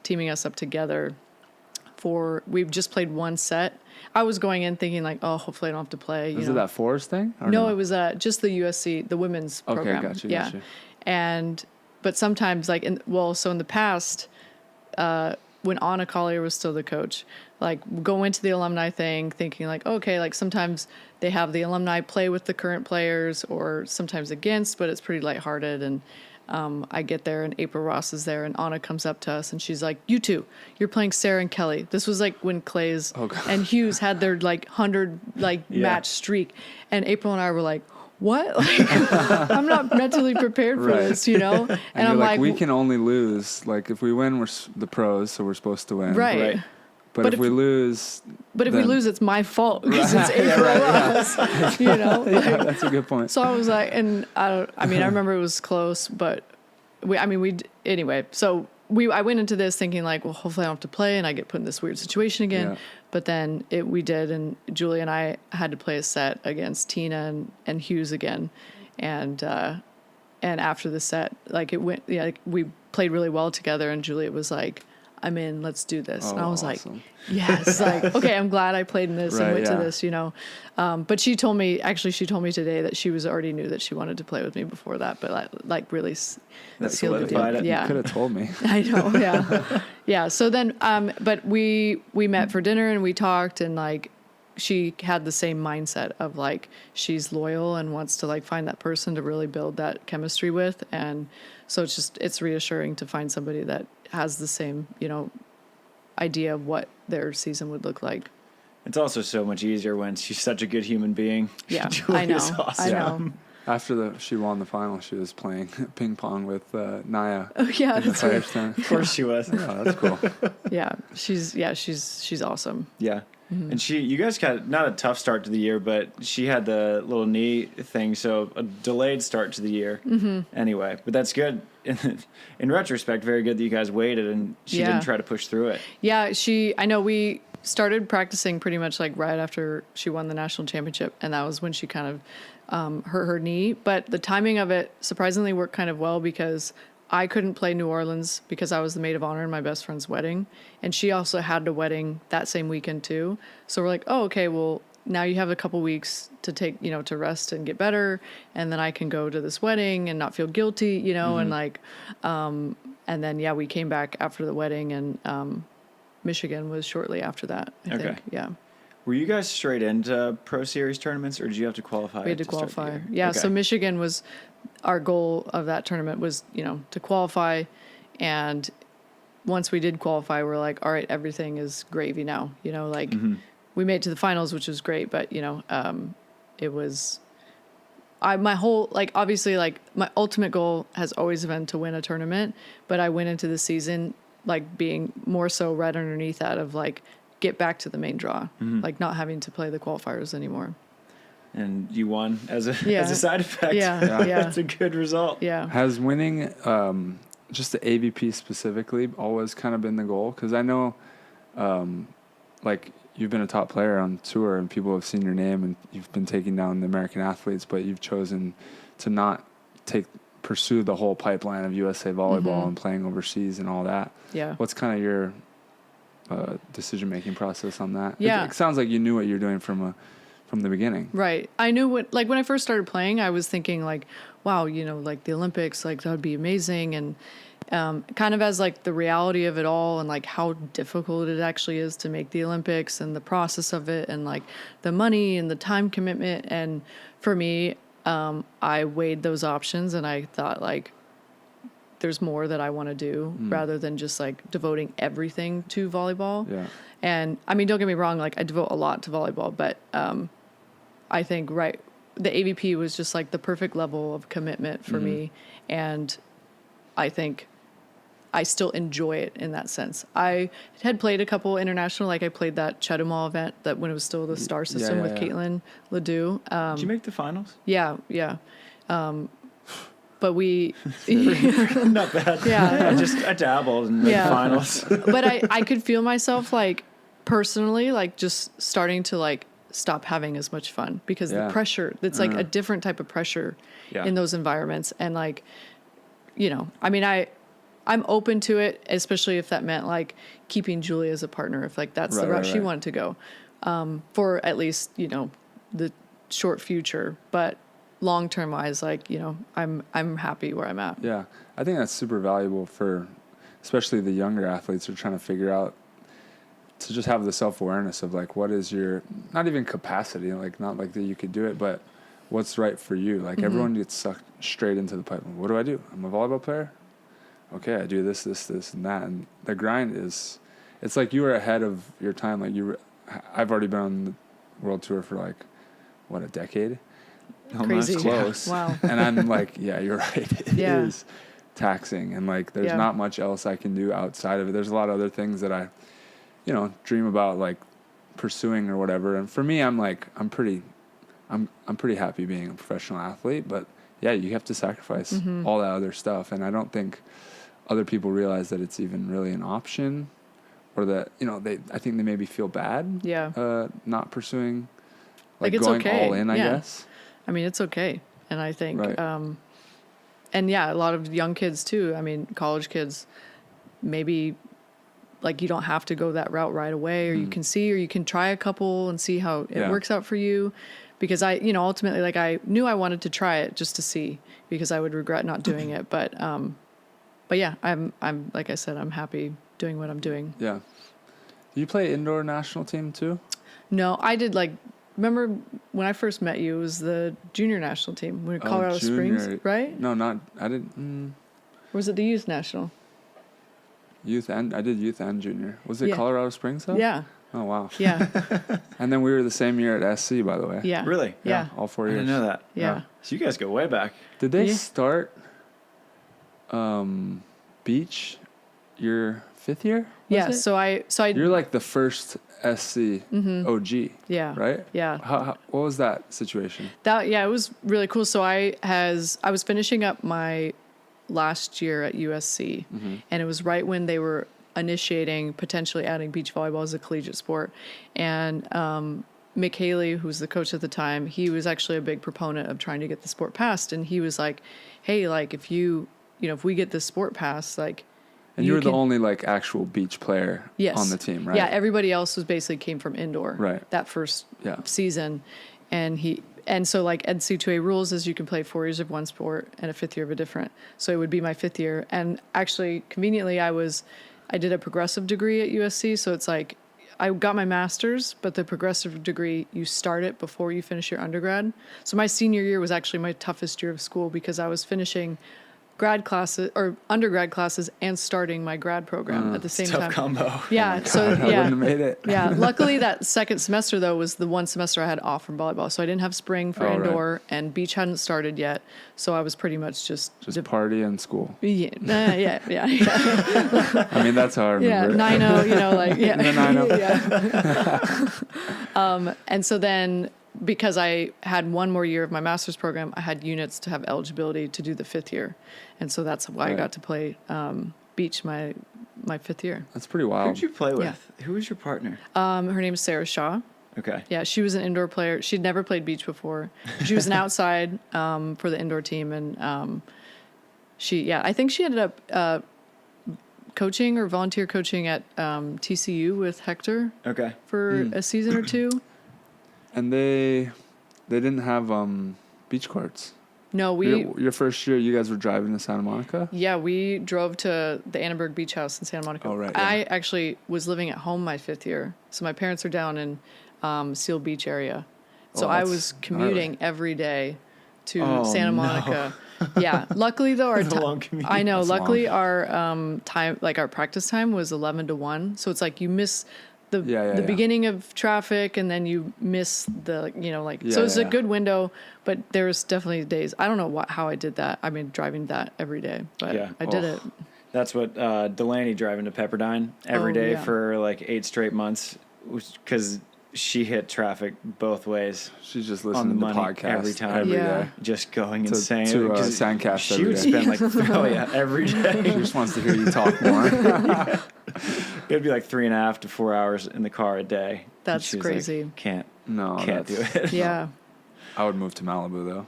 teaming us up together we've just played one set. I was going in thinking hopefully I don't have to play. Was it that Forest thing? No, it was just the USC, the women's program. Okay, gotcha. But sometimes so in the past, when Anna Collier was still the coach, go into the alumni thing thinking okay, sometimes they have the alumni play with the current players or sometimes against, but it's pretty lighthearted. And I get there and April Ross is there and Anna comes up to us and she's like, you two, you're playing Sarah and Kelly. This was like when Clay's and Hughes had their like 100 match streak. And April and I were like, what? Like, I'm not mentally prepared for this, you know? And I'm like, we can only lose. Like, if we win, we're the pros, so we're supposed to win. Right. But if we lose... But if we lose, it's my fault because it's April Ross, you know? Yeah, that's a good point. So I was like, and I remember it was close, but anyway, so I went into this thinking like, well, hopefully I don't have to play and I get put in this weird situation again. Yeah. But then we did, and Julie and I had to play a set against Tina and Hughes again. And after the set, like it went, like we played really well together, and Juliet was like, I'm in, let's do this. And I was awesome. like, yes, like, okay, I'm glad I played in this and went to this, you know. But she told me today that she already knew that she wanted to play with me before that, but like really sealed the deal. Yeah. You could have told me. I know, yeah. Yeah, so then, but we met for dinner and we talked, and like, she had the same mindset of like, she's loyal and wants to like find that person to really build that chemistry with. And so it's reassuring to find somebody that has the same, you know, idea of what their season would look like. It's also so much easier when she's such a good human being. Yeah, I know. Awesome. I know. After she won the final, she was playing ping pong with Naya. Oh yeah, that's right. Of course she was. Yeah, that's cool. Yeah, she's awesome. Yeah. Mm-hmm. And you guys got not a tough start to the year, but she had the little knee thing, so a delayed start to the year. Mm-hmm. Anyway, but that's good. In retrospect, very good that you guys waited and she didn't try to push through it. Yeah, I know we started practicing pretty much like right after she won the national championship, and that was when she kind of hurt her knee. But the timing of it surprisingly worked kind of well because I couldn't play New Orleans because I was the maid of honor in my best friend's wedding. And she also had a wedding that same weekend too. So we're like, oh, okay, well, now you have a couple weeks to take, you know, to rest and get better. And then I can go to this wedding and not feel guilty, you know, and like, and then, we came back after the wedding, and Michigan was shortly after that, I think. Yeah. Were you guys straight into Pro Series tournaments, or did you have to qualify? We had to qualify. Yeah, okay. So Michigan was, our goal of that tournament was, you know, to qualify. And once we did qualify, we're like, all right, everything is gravy now. You know, like we made it to the finals, which was great. But, you know, it was, my whole, like, obviously, like, my ultimate goal has always been to win a tournament. But I went into the season, like, being more so right underneath that of, like, get back to the main draw, like not having to play the qualifiers anymore. And you won as a side effect. Yeah. That's a good result. Yeah. Has winning just the AVP specifically always kind of been the goal? Because I know, like, you've been a top player on tour and people have seen your name and you've been taking down the American athletes, but you've chosen to not pursue the whole pipeline of USA Volleyball and playing overseas and all that. Yeah. What's kind of your decision-making process on that? Yeah. It sounds like you knew what you're doing from the beginning. Right. I knew when I first started playing, I was thinking like, wow, you know, like the Olympics, like that would be amazing. And kind of as like the reality of it all and like how difficult it actually is to make the Olympics and the process of it and like the money and the time commitment. And for me, I weighed those options and I thought like, there's more that I want to do rather than just like devoting everything to volleyball. Yeah. And I mean, don't get me wrong, like I devote a lot to volleyball, but I think the AVP was just like the perfect level of commitment for me. And I think I still enjoy it in that sense. I had played a couple international, like I played that Chetumal event that when it was still the star system with Caitlin Ledoux. Did you make the finals? Yeah. But we not bad. Yeah. I dabbled in the finals. But I could feel myself like personally like just starting to like stop having as much fun because the pressure, it's like a different type of pressure in those environments. And like, you know, I mean, I'm open to it, especially if that meant like keeping Julie as a partner, if like that's the route she wanted to go, for at least, you know, the short future, but long-term wise, like, you know, I'm happy where I'm at. Yeah. I think that's super valuable for, especially the younger athletes who are trying to figure out to just have the self-awareness of like, what is your, not even capacity, like not like that you could do it, but what's right for you. Like everyone gets sucked straight into the pipeline. What do? I'm a volleyball player. Okay, I do this, and that. And the grind is, it's like you were ahead of your time. Like I've already been on the world tour for like, what, a decade? Crazy. Close. Wow. And I'm like, yeah, you're right. It Yeah. is taxing. And like, there's not much else I can do outside of it. There's a lot of other things that I, dream about like pursuing or whatever. And for me, I'm pretty happy being a professional athlete, but yeah, you have to sacrifice all that other stuff. And I don't think other people realize that it's even really an option, or that, I think they maybe feel bad. Yeah. Not pursuing, like it's going okay. all in, I guess. I mean, it's okay. And I think, right. And yeah, a lot of young kids too. I mean, college kids, maybe like you don't have to go that route right away, or you can try a couple and see how it works out for you. Because ultimately, like I knew I wanted to try it just to see, because I would regret not doing it. But yeah, I'm like I said, I'm happy doing what I'm doing. Yeah. Do you play indoor national team too? No, I did remember when I first met you, it was the junior national team. We were Colorado Springs, right? No, I didn't. Or was it the youth national? I did youth and junior. Was it Colorado Springs though? Yeah. Oh, wow. Yeah. And then we were the same year at SC, by the way. Yeah. Really? Yeah. All 4 I years. didn't know that. Yeah. So you guys go way back. Did they start beach your 5th year? Yeah. So I. You're like the first SC OG. Yeah. Right? Yeah. What was that situation? It was really cool. So I was finishing up my last year at USC, and it was right when they were initiating potentially adding beach volleyball as a collegiate sport. And Mick Haley, who was the coach at the time, he was actually a big proponent of trying to get the sport passed. And he was like, hey, like if if we get this sport passed, like. And you were the only like actual beach player on the team, right? Yeah, everybody else came from indoor. Right. That first season. And so like NC2A rules is you can play 4 years of one sport and a 5th year of a different. So it would be my 5th year. And actually, conveniently, I did a progressive degree at USC. So it's like I got my master's, but the progressive degree, you start it before you finish your undergrad. So my senior year was actually my toughest year of school, because I was finishing grad classes or undergrad classes and starting my grad program at the same time. Tough combo. Yeah. God, I wouldn't have made it. Yeah. Luckily, that second semester though was the one semester I had off from volleyball, so I didn't have spring for indoor, and beach hadn't started yet, so I was pretty much just party and school. Yeah. Yeah. I mean, that's how I remember it. 9-0, like yeah. The 9-0. Yeah. And so then, because I had one more year of my master's program, I had units to have eligibility to do the 5th year. And so that's why I got to play beach my 5th year. That's pretty wild. Who did you play with? Yeah. Who was your partner? Her name is Sarah Shaw. Okay. Yeah, she was an indoor player. She'd never played beach before. She was an outside for the indoor team. And I think she ended up coaching or volunteer coaching at TCU with Hector for a season or two. And they didn't have beach courts. No, your first year, you guys were driving to Santa Monica? Yeah, we drove to the Annenberg Beach House in Santa Monica. Oh, right. Yeah. I actually was living at home my 5th year. So my parents are down in Seal Beach area. So I was commuting every day to Santa Monica. Yeah. Luckily though, That's a long commute. I know. That's luckily long. our time, like our practice time was 11 to 1. So it's like you miss the beginning of traffic, and then you miss the, so it's a good window, but there's definitely days. I don't know how I did that. I mean, driving that every day, but I did it. That's what Delaney driving to Pepperdine every day for like 8 straight months, because she hit traffic both ways. She's just listening to podcasts every time, every day. just going insane. To Sandcast she would spend like every day. She just wants to hear you talk more. It'd be like 3.5 to 4 hours in the car a day. That's crazy. Like, can't do it. Yeah. I would move to Malibu though.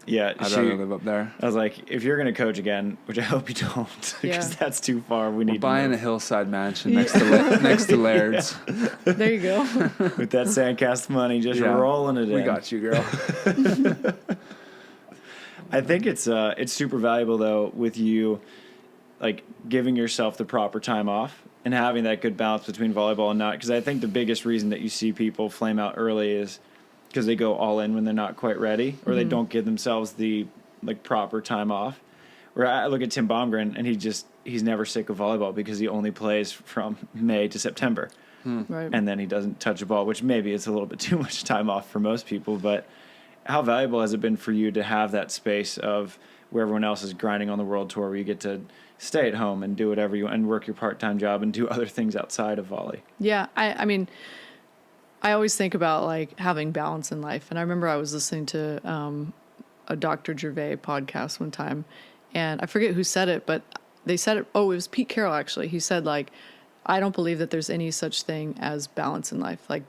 Yeah, I'd rather live up there. I was like, if you're going to coach again, which I hope you don't, because that's too far. We're buying a hillside mansion next to Laird's. There you go. With that Sandcast money, just rolling it in. We got you, girl. I think it's super valuable though with you, like giving yourself the proper time off and having that good balance between volleyball and not. Because I think the biggest reason that you see people flame out early is because they go all in when they're not quite ready, or they don't give themselves the like proper time off. Where I look at Tim Baumgren, and he's never sick of volleyball because he only plays from May to September. Right. And then he doesn't touch a ball, which maybe it's a little bit too much time off for most people. But how valuable has it been for you to have that space of where everyone else is grinding on the world tour, where you get to stay at home and do whatever you want and work your part-time job and do other things outside of volley? Yeah, I mean, I always think about like having balance in life. And I remember I was listening to a Dr. Gervais podcast one time, and I forget who said it, but they said it. Oh, it was Pete Carroll, actually. He said, like, I don't believe that there's any such thing as balance in life. Like,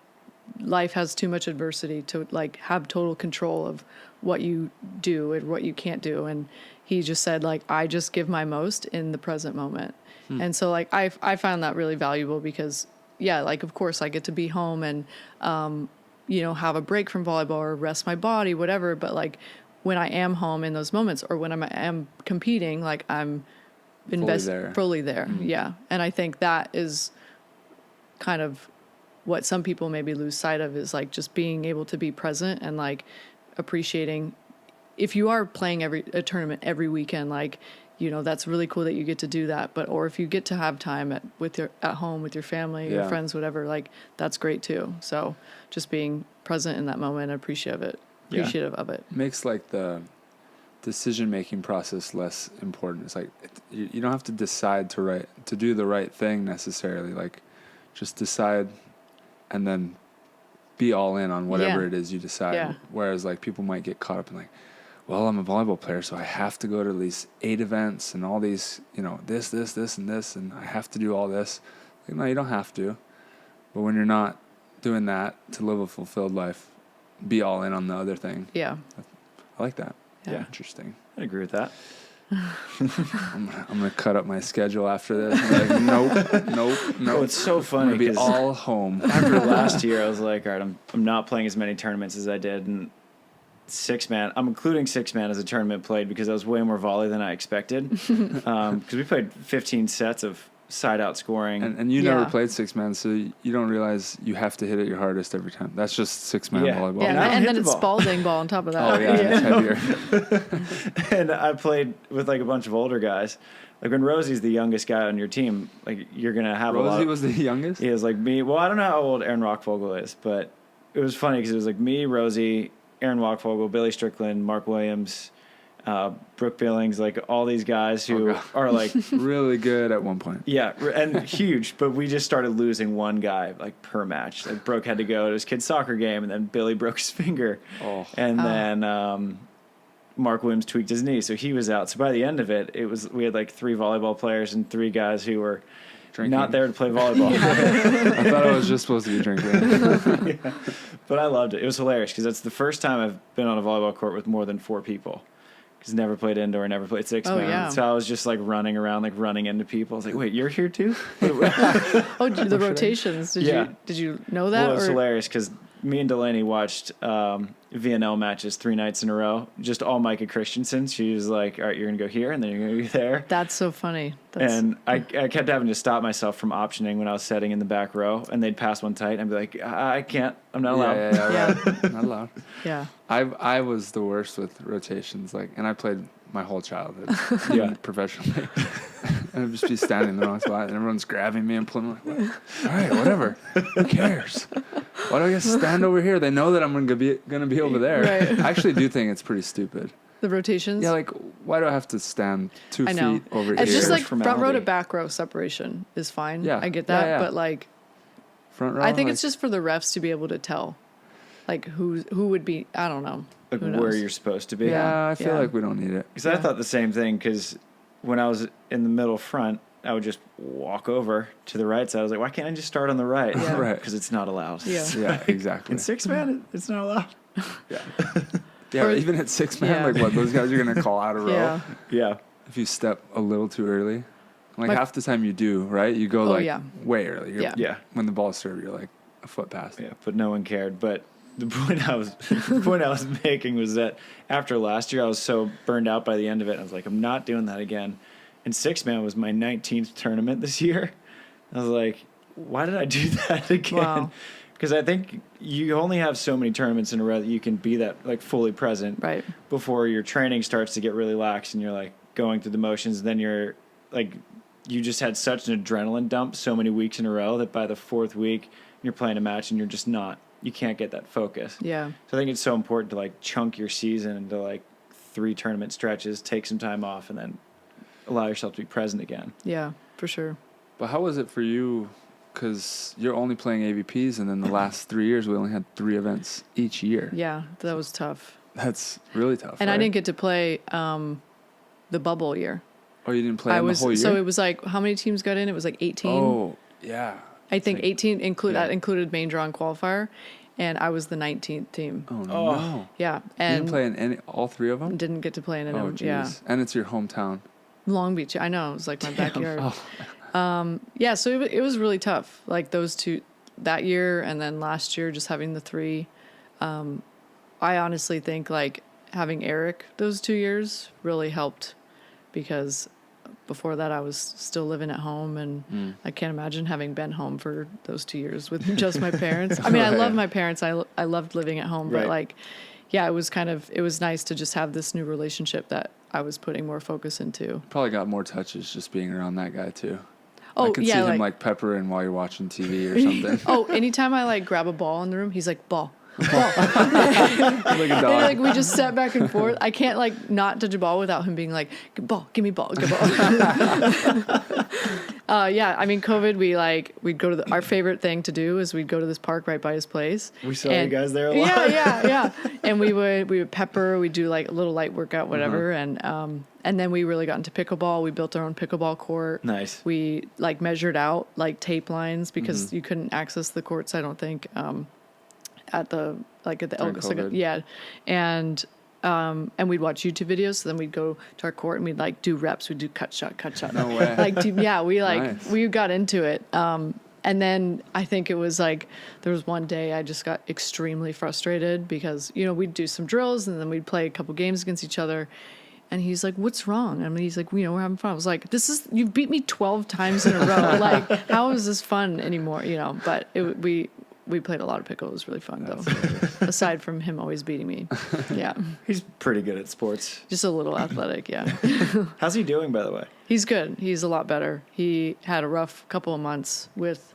life has too much adversity to like have total control of what you do and what you can't do. And he just said, like, I just give my most in the present moment. And so like I found that really valuable because, yeah, like, of course I get to be home and have a break from volleyball or rest my body, whatever, but like when I am home in those moments, or when I am competing, like I'm fully there. Yeah. And I think that is kind of what some people maybe lose sight of, is like just being able to be present and like appreciating if you are playing a tournament every weekend, like, that's really cool that you get to do that. But, or if you get to have time at home with your family, your friends, whatever, like that's great too. So just being present in that moment, appreciative of it. Makes like the decision-making process less important. It's like you don't have to decide to do the right thing necessarily. Like, just decide and then be all in on whatever it is you decide. Yeah. Whereas like people might get caught up in like, well, I'm a volleyball player, so I have to go to at least 8 events and all these, this, and this, and I have to do all this. Like, no, you don't have to. But when you're not doing that to live a fulfilled life, be all in on the other thing. Yeah. I like that. Yeah. Interesting. I agree with that. I'm gonna cut up my schedule after this. I'm like, nope. Oh, it's so I'm funny gonna be because all home. after last year, I was like, all right, I'm not playing as many tournaments as I did, and 6-man. I'm including 6-man as a tournament played because I was way more volley than I expected. Because we played 15 sets of side-out scoring. And you never played 6-man, so you don't realize you have to hit it your hardest every time. That's just 6-man volleyball. Yeah, and then it's Spalding ball on top of that. Oh, yeah, it's heavier. And I played with like a bunch of older guys. Like when Rosie's the youngest guy on your team, like you're going to have Rosie a lot of... was the youngest? He was like me. Well, I don't know how old Aaron Rockvogel is, but it was funny because it was like me, Rosie, Aaron Rockvogel, Billy Strickland, Mark Williams, Brooke Billings, like all these guys who are like really good at one point. Yeah, and huge. But we just started losing one guy like per match. Like Brooke had to go to his kid's soccer game, and then Billy broke his finger, and then Mark Williams tweaked his knee, so he was out. So by the end of it, we had like 3 volleyball players and 3 guys who were drinking. Not there to play volleyball. I thought I was just supposed to be drinking. Yeah. But I loved it. It was hilarious because that's the first time I've been on a volleyball court with more than 4 people. Because never played indoor, never played 6-man. Yeah. So I was just like running around, like running into people. I was like, wait, you're here too? The rotations. Did you know that? Well, it was hilarious because me and Delaney watched VNL matches 3 nights in a row. Just all Micah Christensen. She was like, all right, you're going to go here and then you're going to go there. That's so funny. And I kept having to stop myself from optioning when I was setting in the back row. And they'd pass one tight and I'd be like, I can't. I'm not allowed. Yeah. Right. Not allowed. Yeah. I was the worst with rotations. And I played my whole childhood professionally. And I'd just be standing in the wrong spot and everyone's grabbing me and pulling me. Like, what? All right, whatever. Who cares? Why do I get to stand over here? They know that I'm gonna be over there. Right. I actually do think it's pretty stupid. The rotations? Yeah, like why do I have to stand 2 feet over it's here? Just like front row to back row separation is fine. Yeah. I get that. Yeah. But like front row. I think it's just for the refs to be able to tell. Like who would be, I don't know. Like where you're supposed to be. Yeah, I feel like we don't need it. Because I thought the same thing because when I was in the middle front, I would just walk over to the right side. I was like, why can't I just start on the right? Yeah. Right. Because it's not allowed. Yeah. Yeah, exactly. In 6-man, it's not allowed. Yeah. Yeah, Or- even at 6-man, like what, those guys are going to call out a row Yeah. Yeah. if you step a little too early. Like half the time you do, right? You go way early. Yeah. When the ball's served, you're like a foot past. Yeah, but no one cared. But the point I was making was that after last year, I was so burned out by the end of it. I was like, I'm not doing that again. And 6-man was my 19th tournament this year. I was like, why did I do that again? Wow. Because I think you only have so many tournaments in a row that you can be that like fully present Right. before your training starts to get really lax and you're like going through the motions. And then you're like, you just had such an adrenaline dump so many weeks in a row that by the fourth week you're playing a match and you're just not, you can't get that focus. Yeah. So I think it's so important to like chunk your season into like 3 tournament stretches, take some time off, and then allow yourself to be present again. Yeah, for sure. But how was it for you? Because you're only playing AVPs, and then the last 3 years we only had 3 events each year. Yeah, that was tough. That's really tough. And right? I didn't get to play the bubble year. Oh, you didn't play in the whole year? So it was like, how many teams got in? It was like 18. Oh, yeah. I think like, 18 that yeah. included main draw and qualifier, and I was the 19th team. Oh, no. Yeah, You and didn't play in all 3 of them? didn't get to play in it. Oh, jeez. Yeah, And it's your hometown. Long Beach. I know, it was like my backyard. Oh. Yeah, so it was really tough. Like those 2 that year, and then last year just having the 3. I honestly think like having Eric those 2 years really helped, because before that I was still living at home, and I can't imagine having been home for those 2 years with just my parents. I mean, I love my parents. I loved living at home, but like, yeah, it was nice to just have this new relationship that I was putting more focus into. Probably got more touches just being around that guy, too. Oh, I could yeah, see him like peppering while you're watching TV or something. Oh, anytime I like grab a ball in the room, he's like, ball. Like a And, dog. like we just sat back and forth. I can't like not touch a ball without him being like, ball, give me ball, give ball. Yeah, I mean, COVID, we'd go to our favorite thing to do is we'd go to this park right by his place. We saw you guys there a lot. Yeah. And we would pepper, we'd do like a little light workout, whatever. And then we really got into pickleball. We built our own pickleball court. Nice. We like measured out like tape lines because you couldn't access the courts, I don't think, at the During COVID. yeah. And we'd watch YouTube videos. So then we'd go to our court and we'd like do reps. We'd do cut shot. No way. Nice. We got into it. And then I think it was like, there was one day I just got extremely frustrated because, we'd do some drills and then we'd play a couple games against each other. And he's like, what's wrong? I mean, he's like, we're having fun. I was like, you've beat me 12 times in a row. Like, how is this fun anymore? But we played a lot of pickle. It was really fun, though. Aside from him always beating me. Yeah. He's pretty good at sports. Just a little athletic, yeah. How's he doing, by the way? He's good. He's a lot better. He had a rough couple of months with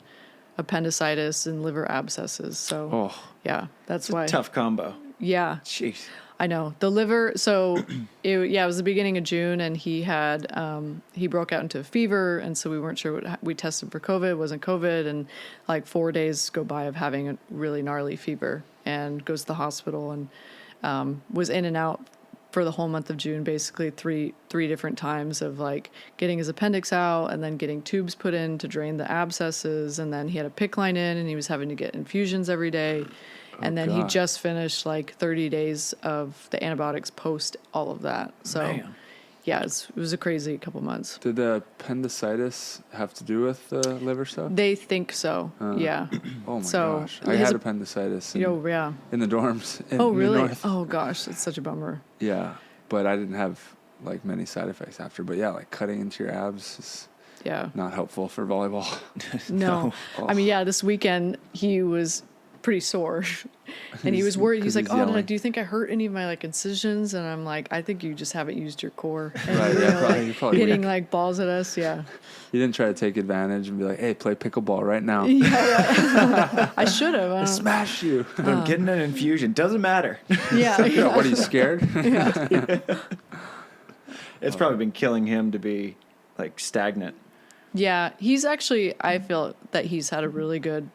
appendicitis and liver abscesses. So, yeah, that's why. Tough combo. Yeah. Jeez. I know. The liver, so it was the beginning of June, and he broke out into a fever, and so we weren't sure we tested for COVID. It wasn't COVID, and like 4 days go by of having a really gnarly fever, and goes to the hospital, and was in and out for the whole month of June, basically three different times of like getting his appendix out and then getting tubes put in to drain the abscesses, and then he had a PICC line in, and he was having to get infusions every day. And then he just finished like 30 days of the antibiotics post all of that. So, yeah, it was a crazy couple months. Did the appendicitis have to do with the liver stuff? They think so, yeah. Oh, my gosh. I had appendicitis in the dorms. Oh, in really? the north. Oh, gosh, it's such a bummer. Yeah, but I didn't have like many side effects after. But yeah, like cutting into your abs is not helpful for volleyball. No. I mean, this weekend he was pretty sore and he was worried. He's like, do you think I hurt any of my like incisions? And I'm like, I think you just haven't used your core. And, Right, probably hitting like balls at us. Yeah. You didn't try to take advantage and be like, hey, play pickleball right now. Yeah. I should have. I smash you. I'm getting an infusion. Doesn't matter. Yeah. What, are you scared? It's probably been killing him to be like stagnant. Yeah. He's actually, I feel that he's had a really good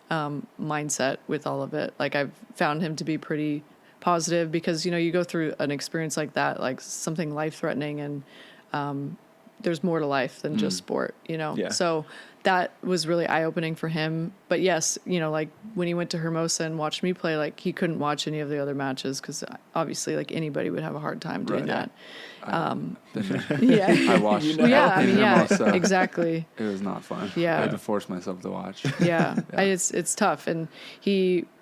mindset with all of it. Like I've found him to be pretty positive because, you go through an experience like that, like something life-threatening, and there's more to life than just sport, Yeah. So that was really eye-opening for him. But yes, like when he went to Hermosa and watched me play, like he couldn't watch any of the other matches because obviously like anybody would have a hard time doing that. Yeah. I watched Hermosa. Exactly. It was not fun. Yeah. I had to force myself to watch. Yeah. It's tough. And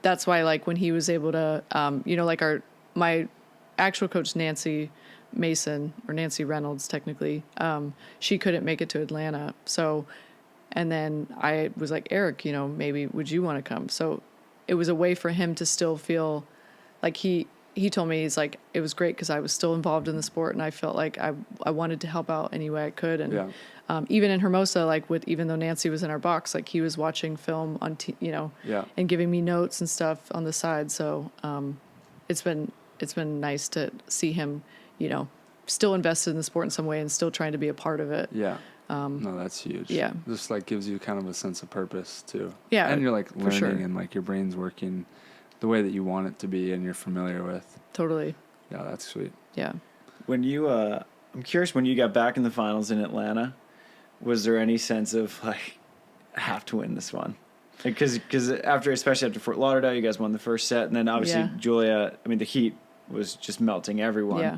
that's why like when he was able to, like my actual coach, Nancy Mason, or Nancy Reynolds technically, she couldn't make it to Atlanta. So, And then I was like, Eric, maybe would you want to come? So it was a way for him to still feel like he told me, he's like, it was great because I was still involved in the sport and I felt like I wanted to help out any way I could. And even in Hermosa, like even though Nancy was in our box, like he was watching film on, and giving me notes and stuff on the side. So it's been nice to see him, still invested in the sport in some way and still trying to be a part of it. Yeah. No, that's huge. Yeah. Just like gives you kind of a sense of purpose too. Yeah. And you're like learning sure. and like your brain's working the way that you want it to be and you're familiar with. Totally. Yeah, that's sweet. Yeah. When you, I'm curious, when you got back in the finals in Atlanta, was there any sense of like, I have to win this one? Because especially after Fort Lauderdale, you guys won the first set, and then obviously Julia, I mean, the heat was just melting everyone. Yeah.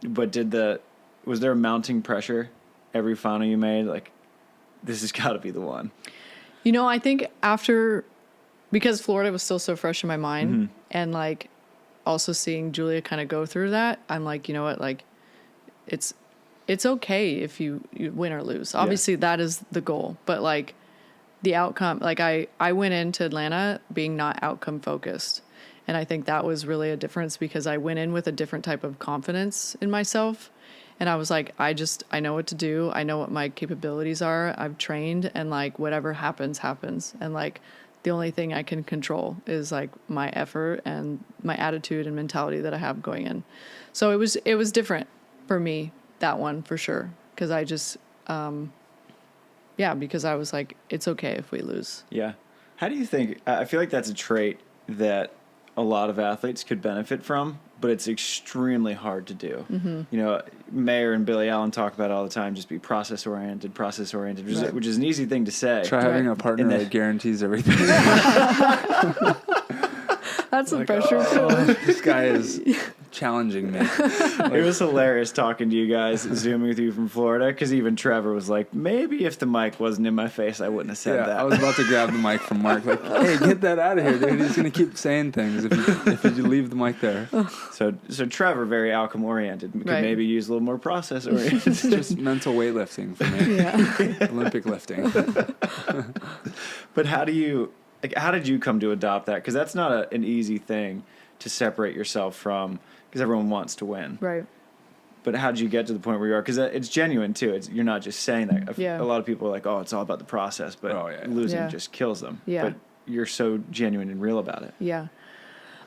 But was there a mounting pressure every final you made? Like, this has got to be the one. I think because Florida was still so fresh in my mind, and like also seeing Julia kind of go through that, I'm like, you know what, like it's okay if you win or lose. Obviously that is the goal, but like the outcome, like I went into Atlanta being not outcome focused. And I think that was really a difference because I went in with a different type of confidence in myself. And I was like, I know what to do. I know what my capabilities are. I've trained, and like whatever happens, happens. And like the only thing I can control is like my effort and my attitude and mentality that I have going in. So it was different for me, that one for sure. Cause I just, because I was like, it's okay if we lose. Yeah. How do you think, I feel like that's a trait that a lot of athletes could benefit from, but it's extremely hard to do. Mm-hmm. Mayer and Billy Allen talk about it all the time, just be process oriented, right. which is an easy thing to say. Try having a partner that guarantees everything. That's some pressure. This guy is challenging me. It was hilarious talking to you guys, Zooming with you from Florida, because even Trevor was like, maybe if the mic wasn't in my face, I wouldn't have said that. I was about to grab the mic from Mark, like, hey, get that out of here, dude. He's going to keep saying things if you leave the mic there. So Trevor, very outcome oriented, could maybe use a little more process oriented. It's just mental weightlifting for me. Yeah. Olympic lifting. But how did you come to adopt that? Because that's not an easy thing to separate yourself from, because everyone wants to win. Right. But how did you get to the point where you are? Because it's genuine, too. You're not just saying that. Yeah. A lot of people are like, oh, it's all about the process, but losing just kills them. Yeah. But you're so genuine and real about it. Yeah.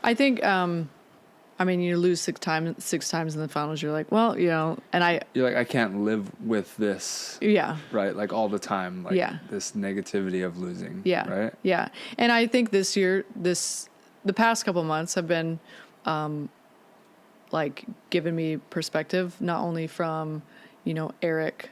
I think, you lose six times in the finals, you're like, well, and you're like, I can't live with this. Yeah. Right. Like all the time. Like this negativity of losing. Yeah. Right. Yeah. And I think this year, the past couple months have been, like given me perspective, not only from, Eric,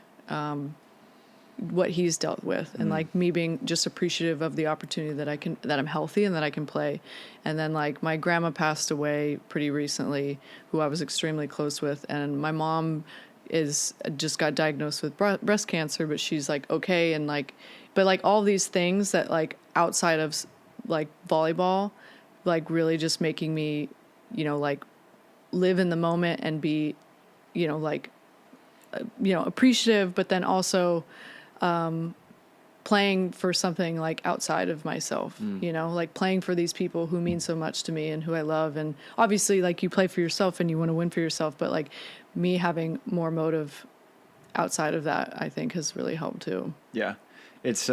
what he's dealt with, and like me being just appreciative of the opportunity that I'm healthy and that I can play. And then like my grandma passed away pretty recently, who I was extremely close with. And my mom just got diagnosed with breast cancer, but she's like, okay. And like, but like all these things that like outside of like volleyball, like really just making me, like live in the moment and be, appreciative, but then also, playing for something like outside of myself, like playing for these people who mean so much to me and who I love. And obviously like you play for yourself and you want to win for yourself, but like me having more motive outside of that, I think has really helped too. Yeah. It's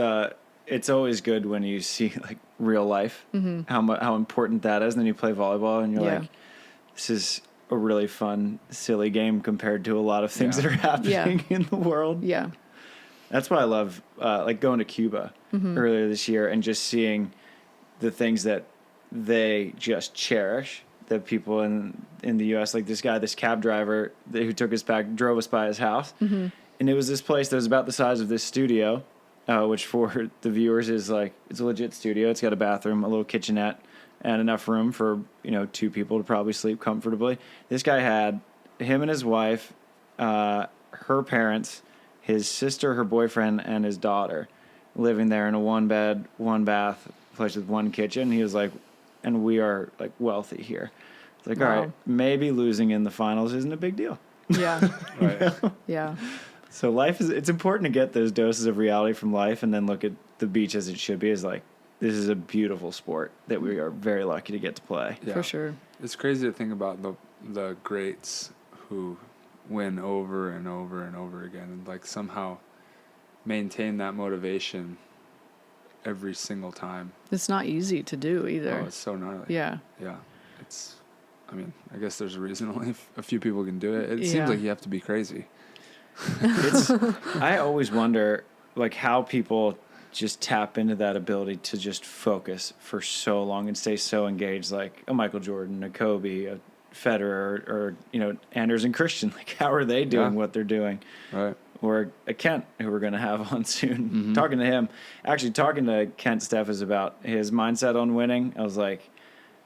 always good when you see like real life, how important that is. And then you play volleyball and you're like, this is a really fun, silly game compared to a lot of things that are happening in the world. Yeah. That's why I love like going to Cuba earlier this year and just seeing the things that they just cherish, that people in the U.S., like this cab driver who took us back, drove us by his house. And it was this place that was about the size of this studio, which for the viewers is like, it's a legit studio. It's got a bathroom, a little kitchenette, and enough room for, 2 people to probably sleep comfortably. This guy had him and his wife, her parents, his sister, her boyfriend, and his daughter living there in a 1-bed, 1-bath place with 1 kitchen. He was like, and we are like wealthy here. It's like, all right, maybe losing in the finals isn't a big deal. Yeah. Right. Yeah. So it's important to get those doses of reality from life and then look at the beach as it should be, as like, this is a beautiful sport that we are very lucky to get to play. Yeah. For sure. It's crazy to think about the greats who win over and over and over again and like somehow maintain that motivation every single time. It's not easy to do either. Oh, it's so gnarly. Yeah. Yeah. I mean, I guess there's a reason only a few people can do it. It Yeah. seems like you have to be crazy. I always wonder, like, how people just tap into that ability to just focus for so long and stay so engaged, like a Michael Jordan, a Kobe, a Federer, or Anders and Christian. Like, how are they doing what they're doing? Right. Or a Kent, who we're going to have on soon. Talking to Kent Steffes about his mindset on winning, I was like,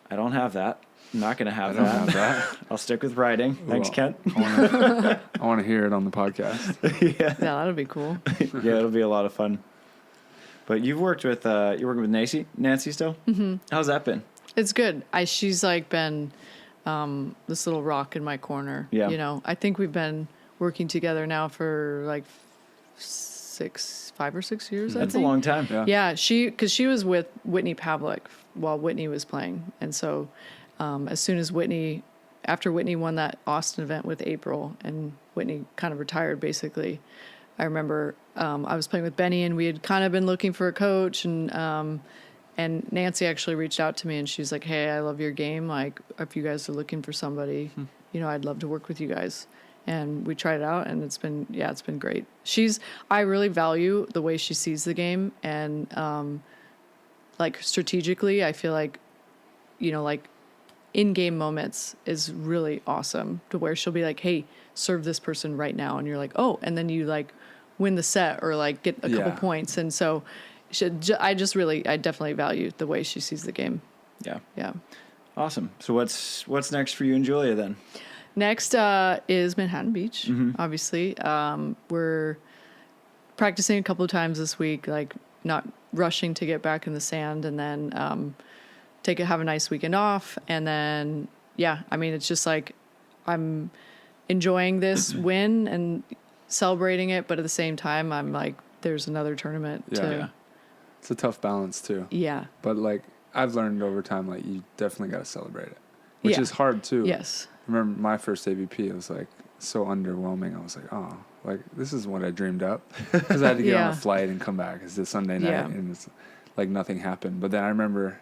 I don't have that. I'm not going to have that. I'll stick with writing. Thanks, Kent. I want to hear it on the podcast. Yeah, that'll be cool. Yeah, it'll be a lot of fun. But you're working with Nancy still? Mm-hmm. How's that been? It's good. She's like been this little rock in my corner. Yeah. I think we've been working together now for like 5 or 6 years. That's I think. a long time. Yeah. Because she was with Whitney Pavlik while Whitney was playing, and so as soon as after Whitney won that Austin event with April, and Whitney kind of retired basically, I remember I was playing with Benny, and we had kind of been looking for a coach, and Nancy actually reached out to me, and she's like, "Hey, I love your game. Like, if you guys are looking for somebody, I'd love to work with you guys." And we tried it out, and it's been great. I really value the way she sees the game, and like strategically, I feel like, like in-game moments is really awesome, to where she'll be like, "Hey, serve this person right now," and you're like, "Oh," and then you like win the set or like get a couple points. And so I definitely value the way she sees the game. Yeah. Yeah. Awesome. So what's next for you and Julia then? Next is Manhattan Beach, obviously. We're practicing a couple of times this week, like not rushing to get back in the sand, and then have a nice weekend off. And then, it's just like I'm enjoying this win and celebrating it, but at the same time, I'm like, there's another tournament. It's a tough balance too. Yeah. But like, I've learned over time, like you definitely got to celebrate it, which is hard too. Yes. I remember my first AVP, it was like so underwhelming. I was like, oh, like this is what I dreamed up, because I had to get on a flight and come back. It's this Sunday night, and it's like nothing happened. But then I remember,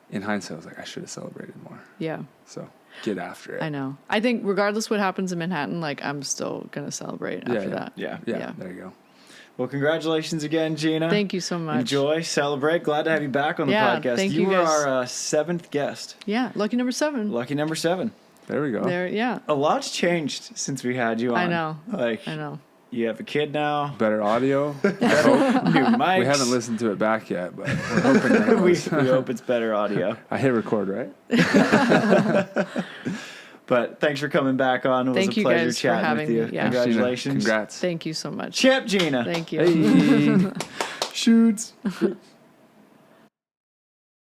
in hindsight, I was like, I should have celebrated more. Yeah. So get after it. I know. I think regardless what happens in Manhattan, like I'm still gonna celebrate after that. Yeah. There you go. Well, congratulations again, Gina. Thank you so much. Enjoy, celebrate. Glad to have you back on the podcast. Thank you you were guys. our 7th guest. Yeah, lucky number 7. Lucky number 7. There we go. A lot's changed since we had you on. I know. I know. You have a kid now. Better audio. New mics. We haven't listened to it back yet, but we're hoping that we hope it's better audio. I hit record, right? But thanks for coming back on. It was a pleasure chatting with you. Me. Yeah. Congratulations. Congrats. Thank you so much. Champ Gina. Thank you. Hey. Shoots.